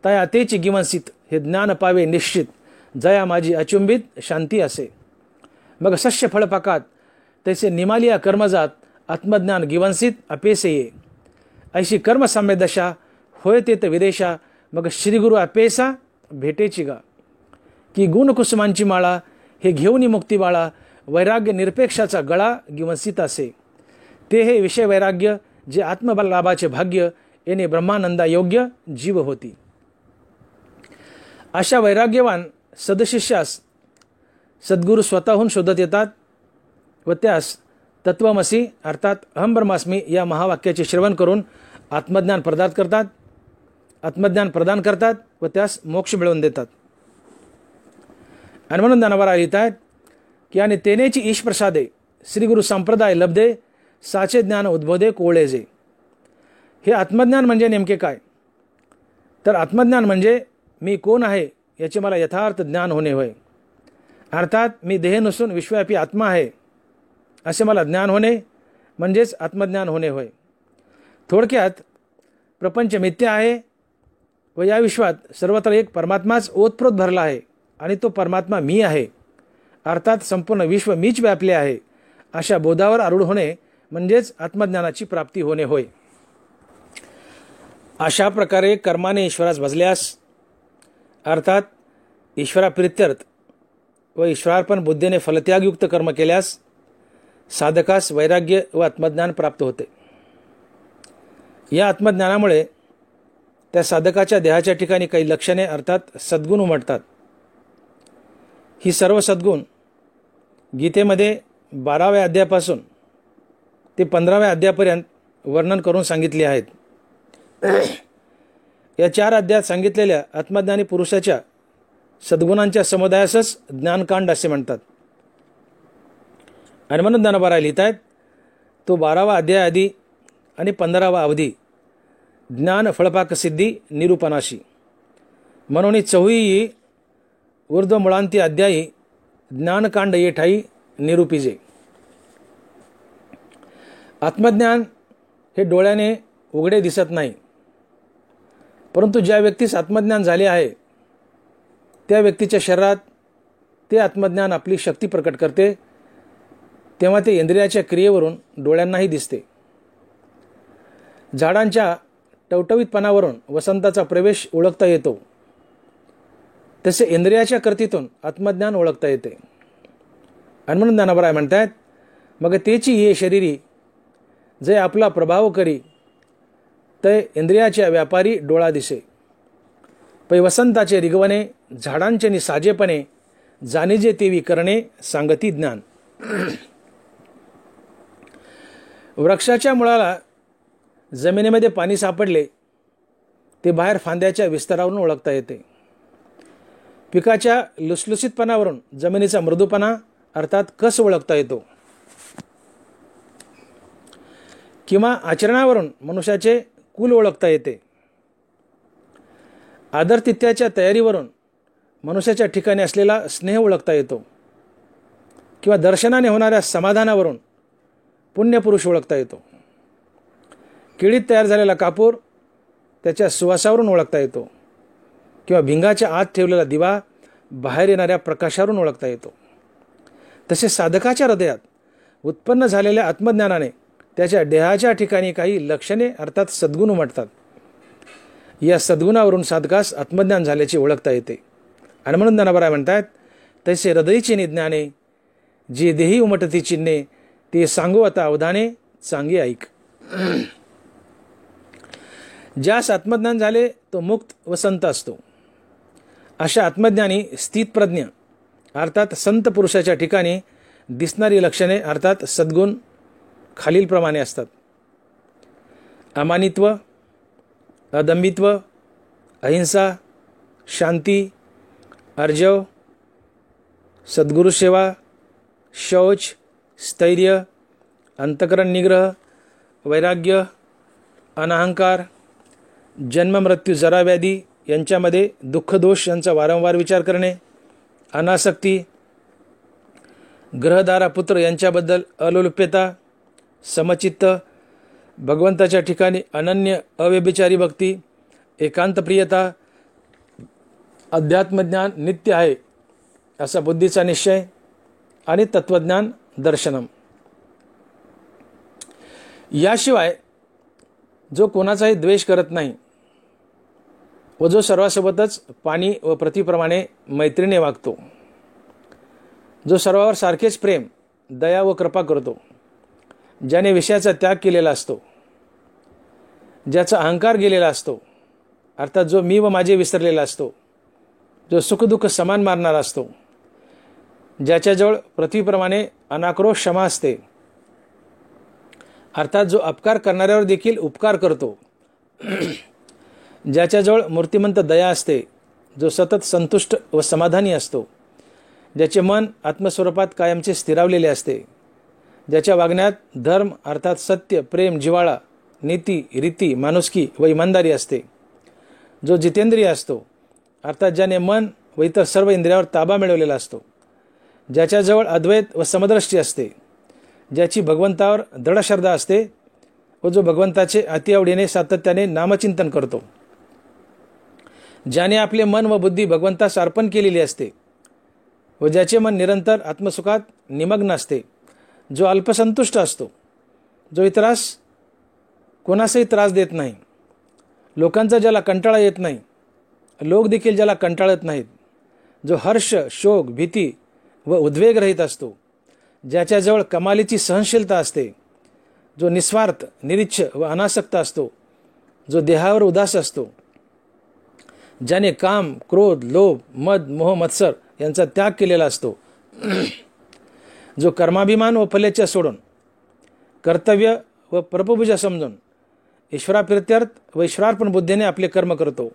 तया तेची गिवंसित, हे ज्ञान पावे निश्चित, जया माझी अचुंबित शांती असे. मग सस्य फळपाकात तैसे निमालिया कर्मजात, आत्मज्ञान गिवंसित अपेसे ये. ऐशी कर्मसाम्य दशा होय तेत विदेशा, मग श्रीगुरु अपेसा भेटेची गा. की गुणकुसुमांची माळा, हे घेऊनी मुक्ती बाळा, वैराग्य निरपेक्षाचा गळा गिवंसित असे. ते हे विषय वैराग्य, जे आत्मलाभाचे भाग्य, येणे ब्रह्मानंदा योग्य जीव होती. अशा वैराग्यवान सदशिष्यास सद्गुरू स्वतःहून शोधत येतात व त्यास तत्वमसी अर्थात अहम ब्रह्मास्मी या महावाक्याचे श्रवण करून आत्मज्ञान प्रदान करतात व त्यास मोक्ष मिळवून देतात. आणि म्हणून ज्ञानोबा लिहितात की, आणि तेनेची ईश प्रसादे श्रीगुरु संप्रदाय लब्धे, साचे ज्ञान उद्बोधे कोळेजे. हे आत्मज्ञान म्हणजे नेमके काय? तर आत्मज्ञान म्हणजे मी कोण आहे याचे मला यथार्थ ज्ञान होणे होय. अर्थात मी देह नसून विश्वव्यापी आत्मा आहे असे मला ज्ञान होणे म्हणजेच आत्मज्ञान होणे होय. थोडक्यात प्रपंच मिथ्या आहे व या विश्वात सर्वत्र एक परमात्माच ओतप्रोत भरला आहे आणि तो परमात्मा मी आहे. अर्थात संपूर्ण विश्व मीच व्यापले आहे अशा बोधावर आरूढ होणे म्हणजेच आत्मज्ञानाची प्राप्ती होणे होय. अशा प्रकारे कर्माने ईश्वरास भजल्यास अर्थात ईश्वराप्रित्यर्थ व ईश्वरार्पण बुद्धीने फलत्यागयुक्त कर्म केल्यास साधकास वैराग्य व आत्मज्ञान प्राप्त होते. या आत्मज्ञानामुळे त्या साधकाच्या देहाच्या ठिकाणी काही लक्षणे अर्थात सद्गुण उमटतात. ही सर्व सद्गुण गीतेमध्ये 12व्या अध्यायापासून ते 15व्या अध्यायापर्यंत वर्णन करून सांगितले आहेत. या 4 अध्यायात सांगितलेल्या आत्मज्ञानी पुरुषाच्या सद्गुणांच्या समुदायासच ज्ञानकांड असे म्हणतात. आणि म्हणून ज्ञानोबा लिहितात, तो 12वा अध्याय आधी आणि 15वा अवधी ज्ञान फळपाक सिद्धी निरूपणाशी, म्हणून चौही ऊर्ध्व मुळांती अध्यायी ज्ञानकांड ये ठाई निरूपिजे. आत्मज्ञान हे डोळ्याने उघडे दिसत नाही, परंतु ज्या व्यक्तीस आत्मज्ञान झाले आहे त्या व्यक्तीच्या शरीरात ते आत्मज्ञान आपली शक्ती प्रकट करते. तेव्हा ते इंद्रियाच्या क्रियेवरून डोळ्यांनाही दिसते. झाडांच्या टवटवीतपणावरून वसंताचा प्रवेश ओळखता येतो. तसे इंद्रियाच्या कर्तीतून आत्मज्ञान ओळखता येते. आणि म्हणून ज्ञानोबराय म्हणतात, मग तेची ये शरीरी जे आपला प्रभाव करी, ते इंद्रियाच्या व्यापारी डोळा दिसे. पै वसंताचे रिगवणे, झाडांचे नि साजेपणे, जाणीजे तेवी करणे सांगती ज्ञान. वृक्षाच्या मुळाला जमिनीमध्ये पाणी सापडले, ते बाहेर फांद्याच्या विस्तारावरून ओळखता येते. पिकाच्या लुसलुसीतपणावरून जमिनीचा मृदूपणा अर्थात कस ओळखता येतो. किंवा आचरणावरून मनुष्याचे कुल ओळखता येते. आदरातिथ्याच्या तयारीवरून मनुष्याच्या ठिकाणी असलेला स्नेह ओळखता येतो. किंवा दर्शनाने होणाऱ्या समाधानावरून पुण्यपुरुष ओळखता येतो. केळीत तयार झालेला कापूर त्याच्या सुवासावरून ओळखता येतो. किंवा भिंगाच्या आत ठेवलेला दिवा बाहेर येणाऱ्या प्रकाशावरून ओळखता येतो. तसे साधकाच्या हृदयात उत्पन्न झालेल्या आत्मज्ञानाने त्याच्या देहाच्या ठिकाणी काही लक्षणे अर्थात सद्गुण उमटतात. या सद्गुणावरून साधकास आत्मज्ञान झाल्याचे ओळखता येते. आणि म्हणून ज्ञानोबराय म्हणतात, तैसे हृदयची निज्ञाने जे देही उमटती चिन्हे, ते सांगू आता अवधाने चांगे ऐक. ज्यास आत्मज्ञान झाले तो मुक्त व संत असतो. अशा आत्मज्ञानी स्थितप्रज्ञ अर्थात संत पुरुषाच्या ठिकाणी दिसणारी लक्षणे अर्थात सद्गुण खालीलप्रमाणे असतात. अमानित्व, अदंबित्व, अहिंसा, शांती, अर्जव, सद्गुरुसेवा, शौच, स्थैर्य, अंतकरण निग्रह, वैराग्य, अनाहंकार, जन्म मृत्यू जरा व्याधी यांच्यामध्ये दुःख दोष यांचा वारंवार विचार करणे, अनासक्ती, ग्रहदारा पुत्र यांच्याबद्दल अलोलुप्यता, समचित्त, भगवंताच्या ठिकाणी अनन्य अव्यभिचारी भक्ती, एकांतप्रियता, अध्यात्मज्ञान नित्य आहे असा बुद्धीचा निश्चय आणि तत्वज्ञान दर्शनम. याशिवाय जो कोणाचाही द्वेष करत नाही व जो सर्वांसोबतच पाणी व प्रतीप्रमाणे मैत्रीने वागतो, जो सर्वावर सारखेच प्रेम, दया व कृपा करतो, ज्याने विषयाचा त्याग केलेला असतो, ज्याचा अहंकार गेलेला असतो अर्थात जो मी व माझे विसरलेला असतो, जो सुखदुःख समान मारणारा असतो, ज्याच्याजवळ पृथ्वीप्रमाणे अनाक्रोश क्षमा असते अर्थात जो अपकार करणाऱ्यावर देखील उपकार करतो, ज्याच्याजवळ मूर्तिमंत दया असते, जो सतत संतुष्ट व समाधानी असतो, ज्याचे मन आत्मस्वरूपात कायमचे स्थिरावलेले असते, ज्याच्या वागण्यात धर्म अर्थात सत्य, प्रेम, जिव्हाळा, नीती, रीती, माणुसकी व इमानदारी असते, जो जितेंद्रिय असतो अर्थात ज्याने मन व इतर सर्व इंद्रियावर ताबा मिळवलेला असतो, ज्याच्याजवळ अद्वैत व समदृष्टी असते, ज्याची भगवंतावर दृढ श्रद्धा असते व जो भगवंताचे अतिआवडीने सातत्याने नामचिंतन करतो, ज्याने आपले मन व बुद्धी भगवंतास अर्पण केलेली असते व ज्याचे मन निरंतर आत्मसुखात निमग्न असते, जो अल्पसंतुष्ट असतो, जो इतरास कोणासही त्रास देत नाही, लोकांचा ज्याला कंटाळा येत नाही, लोक देखील ज्याला कंटाळत नाहीत, जो हर्ष, शोक, भीती व उद्वेग रहित असतो, ज्याच्याजवळ कमालीची सहनशीलता असते, जो निस्वार्थ, निरीच्छ व अनासक्त असतो, जो देहावर उदास असतो, ज्याने काम, क्रोध, लोभ, मद, मोह, मत्सर यांचा त्याग केलेला असतो, जो कर्माभिमान व फलेच्छा सोडून कर्तव्य व परमपूजा समजून ईश्वराप्रित्यर्थ व ईश्वरार्पण बुद्धीने आपले कर्म करतो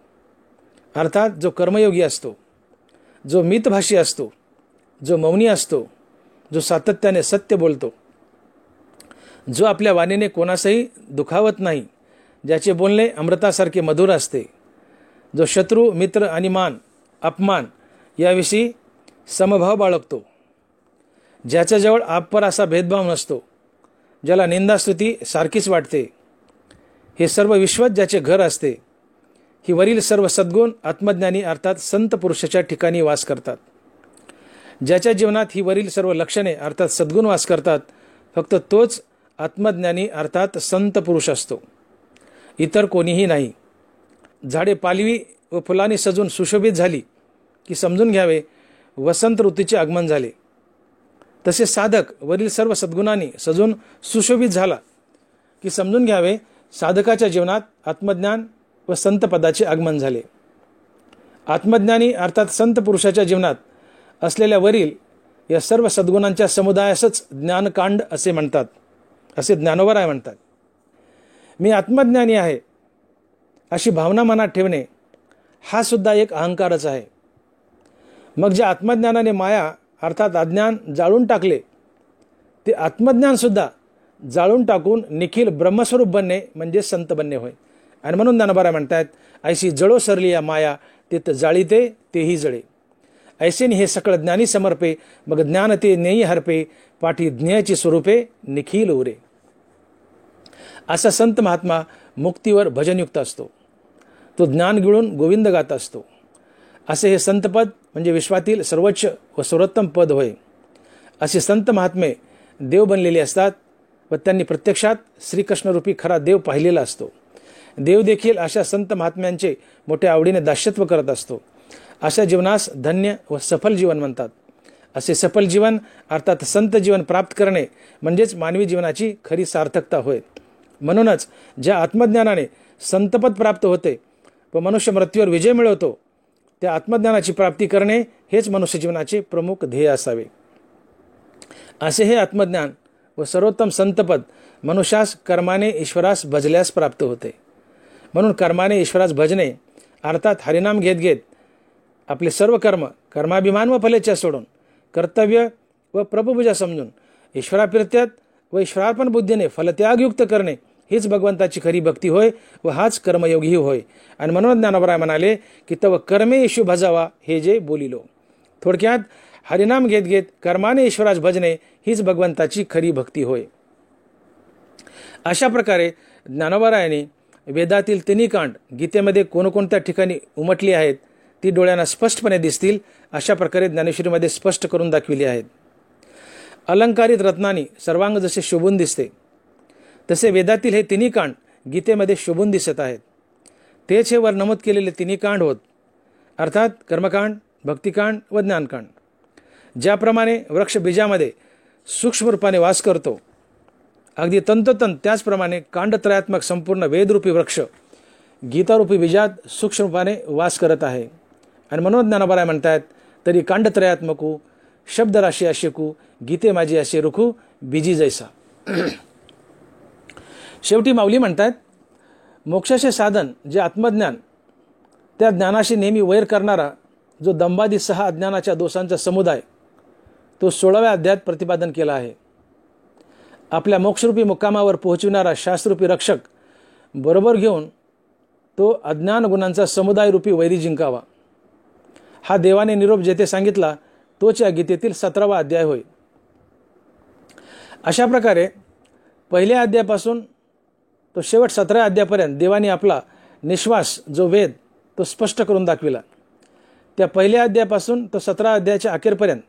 अर्थात जो कर्मयोगी असतो, जो मितभाषी असतो, जो मौनी असतो, जो सातत्याने सत्य बोलतो, जो आपल्या वाणीने कोणासही दुखावत नाही, ज्याचे बोलणे अमृतासारखे मधुर असते, जो शत्रू, मित्र आणि मान, अपमान याविषयी समभाव बाळगतो, ज्याच्याजवळ आपपर असा भेदभाव नसतो, ज्याला निंदास्तुती सारखीच वाटते, हे सर्व विश्वात ज्याचे घर असते, ही वरील सर्व सद्गुण आत्मज्ञानी अर्थात संत पुरुषाच्या ठिकाणी वास करतात. ज्याच्या जीवनात ही वरील सर्व लक्षणे अर्थात सद्गुण वास करतात, फक्त तोच आत्मज्ञानी अर्थात संत पुरुष असतो, इतर कोणीही नाही. झाडे पालवी व फुलांनी सजून सुशोभित झाली की समजून घ्यावे वसंत ऋतूचे आगमन झाले. तसे साधक वरील सर्व सद्गुणांनी सजून सुशोभित झाला की समजून घ्यावे साधकाच्या जीवनात आत्मज्ञान व संत पदाचे आगमन झाले. आत्मज्ञानी अर्थात संत पुरुषाच्या जीवनात असलेल्या वरील या सर्व सद्गुणांच्या समुदायासच ज्ञानकांड असे म्हणतात, असे ज्ञानोबराय म्हणतात. मी आत्मज्ञानी आहे अशी भावना मनात ठेवणे हा सुद्धा एक अहंकारच आहे. मग ज्या आत्मज्ञानाने माया अर्थात अज्ञान जाळून टाकले ते आत्मज्ञान सुद्धा जाळून टाकून निखिल ब्रह्मस्वरूप बनणे म्हणजे संत बनणे होय. आणि म्हणून ज्ञानोबराय म्हणतात, ऐशी जळो सरली या माया तित जाळीते तेही जळे. ऐसेनी हे सकळ ज्ञानी समर्पे मग ज्ञान ते नेई हरपे पाठी ज्ञेयाची स्वरूपे निखिल उरे. असा संत महात्मा मुक्तीवर भजनयुक्त असतो. तो ज्ञान गिळून गोविंद गात असतो. असे हे संतपद म्हणजे विश्वातील सर्वोच्च व सर्वोत्तम पद होय. असे संत महात्मे देव बनलेले असतात व त्यांनी प्रत्यक्षात श्रीकृष्णरूपी खरा देव पाहिलेला असतो. देव देखील अशा संत महात्म्यांचे मोठ्या आवडीने दास्यत्व करत असतो. अशा जीवनास धन्य व सफल जीवन म्हणतात. असे सफल जीवन अर्थात संत जीवन प्राप्त करणे म्हणजेच मानवी जीवनाची खरी सार्थकता होय. म्हणूनच ज्या आत्मज्ञानाने संतपद प्राप्त होते व मनुष्य मृत्यूवर विजय मिळवतो त्या आत्मज्ञानाची प्राप्ती करणे हेच मनुष्य जीवनाचे प्रमुख ध्येय असावे. असे हे आत्मज्ञान व सर्वोत्तम संतपद मनुष्यास कर्माने ईश्वरास भजल्यास प्राप्त होते. म्हणून कर्माने ईश्वरास भजणे अर्थात हरिनाम घेत घेत आपले सर्व कर्माभिमान व फलेच्छा सोडून कर्तव्य व प्रभुपूजा समजून ईश्वराप्रित्यत व ईश्वरार्पण बुद्धीने फलत्यागयुक्त करणे हीच भगवंताची खरी भक्ती होय व हाच कर्मयोगी होय. आणि म्हणून ज्ञानोबराय म्हणाले की तव कर्मे येशू भजावा हे जे बोलिलो. थोडक्यात हरिनाम घेत घेत कर्माने ईश्वरास भजणे हीच भगवंताची खरी भक्ती होय. अशा प्रकारे ज्ञानोबरायांनी वेदातील तिन्ही कांड गीतेमध्ये कोणकोणत्या ठिकाणी उमटली आहेत ती डोळ्यांना स्पष्टपणे दिसतील अशा प्रकारे ज्ञानेश्वरीमध्ये स्पष्ट करून दाखविली आहेत. अलंकारित रत्नांनी सर्वांग जसे शोभून दिसते तसे वेदातील हे तिन्ही कांड गीतेमध्ये शोभून दिसत आहेत. तेच हे वर नमूद केलेले तिन्ही कांड होत अर्थात कर्मकांड, भक्तिकांड व ज्ञानकांड. ज्याप्रमाणे वृक्ष बीजामध्ये सूक्ष्म रूपाने वास करतो अगदी तंतोतंत त्याचप्रमाणे कांडत्रयात्मक संपूर्ण वेदरूपी वृक्ष गीतारूपी बीजात सूक्ष्म रूपाने वास करत आहे. आणि म्हणून ज्ञानोबराय म्हणतात तरी कांडत्रयात्मकू शब्दराशी अशेकू गीते माझी असे रुखू बीजी जैसा. शेवटी माऊली म्हणतात मोक्षाचे साधन जे आत्मज्ञान त्या ज्ञानाशी नेहमी वैर करणारा जो दंबादी 6 अज्ञानाच्या दोषांचा समुदाय तो 16व्या अध्यायात प्रतिपादन केला आहे. आपल्या मोक्षरूपी मुक्कामावर पोहोचविणारा शास्त्ररूपी रक्षक बरोबर घेऊन तो अज्ञान गुणांचा समुदाय रूपी वैरी जिंकावा. हा देवाने निरोप जेथे सांगितला तोच या गीतेतील 17वा अध्याय होय. अशा प्रकारे पहिल्या अध्यायापासून तो शेवट 17व्या अध्यायापर्यंत देवाने आपला निश्वास जो वेद तो स्पष्ट करून दाखविला. त्या पहिल्या अध्यायापासून तो 17 अध्यायाच्या अखेरपर्यंत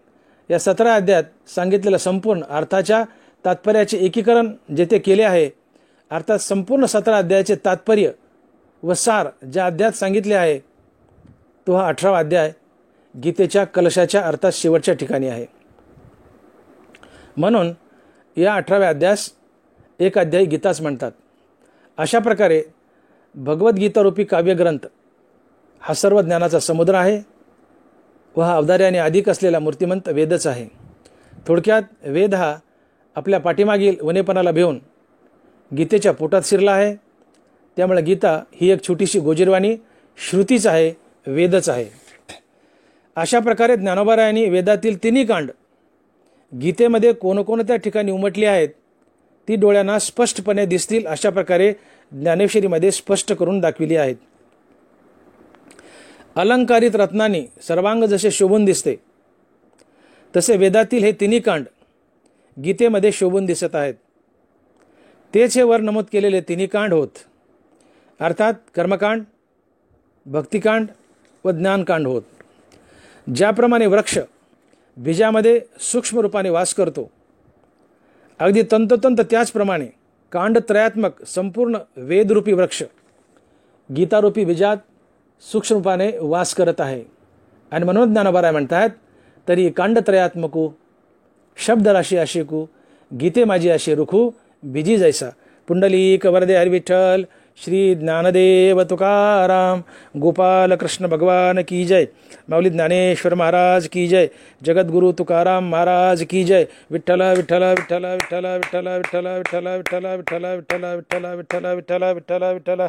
या 17 अध्यायात सांगितलेलं संपूर्ण अर्थाच्या तात्पर्याचे एकीकरण जेथे केले आहे अर्थात संपूर्ण 17 अध्यायाचे तात्पर्य व सार ज्या अध्यायात सांगितले आहे तो हा 18वा अध्याय गीतेच्या कलशाच्या अर्थात शेवटच्या ठिकाणी आहे. म्हणून या 18व्या अध्यायास एक अध्यायी गीताच म्हणतात. अशा प्रकारे भगवद्गीतारूपी काव्यग्रंथ हा सर्व ज्ञानाचा समुद्र आहे व हा अवधार्याने अधिक असलेला मूर्तिमंत वेदच आहे. थोडक्यात वेद हा आपल्या पाठीमागील वनेपणाला भिवून गीतेच्या पोटात शिरला आहे. त्यामुळे गीता ही एक छोटीशी गोजीरवाणी श्रुतीच आहे, वेदच आहे. अशा प्रकारे ज्ञानोबरायांनी वेदातील तिन्ही कांड गीतेमध्ये कोणकोणत्या ठिकाणी उमटली आहेत ती डोळ्यांना स्पष्टपणे दिसतील अशा प्रकारे ज्ञानेश्वरीमध्ये स्पष्ट करून दाखविली आहेत. अलंकारित रत्नांनी सर्वांग जसे शोभून दिसते तसे वेदातील हे तिन्ही कांड गीतेमध्ये शोभून दिसत आहेत. तेच हे वर नमूद केलेले तिन्ही कांड होत अर्थात कर्मकांड, भक्तिकांड व ज्ञानकांड होत. ज्याप्रमाणे वृक्ष बीजामध्ये सूक्ष्म रूपाने वास करतो अगदी तंतोतंत त्याचप्रमाणे कांडत्रयात्मक संपूर्ण वेदरूपी वृक्ष गीतारूपी बीजात सूक्ष्म रूपाने वास करत आहे. आणि म्हणून ज्ञानोबाराय म्हणतात, तरी कांडत्रयात्मकू शब्दराशी आशिकू गीते माझी अशी रुखू बिजी जैसा. पुंडलिक वरदे हरिविठ्ठल. श्री ज्ञानदेव तुकाराम. गोपाल कृष्ण भगवान की जय. माऊली ज्ञानेश्वर महाराज की जय. जगद्गुरु तुकाराम महाराज की जय. विठ्ठल विठ्ठल विठ्ठल विठ्ठल विठ्ठल विठ्ठल विठ्ठल विठ्ठल विठ्ठल विठ्ठल विठ्ठल विठ्ठल विठ्ठल विठ्ठल विठ्ठल.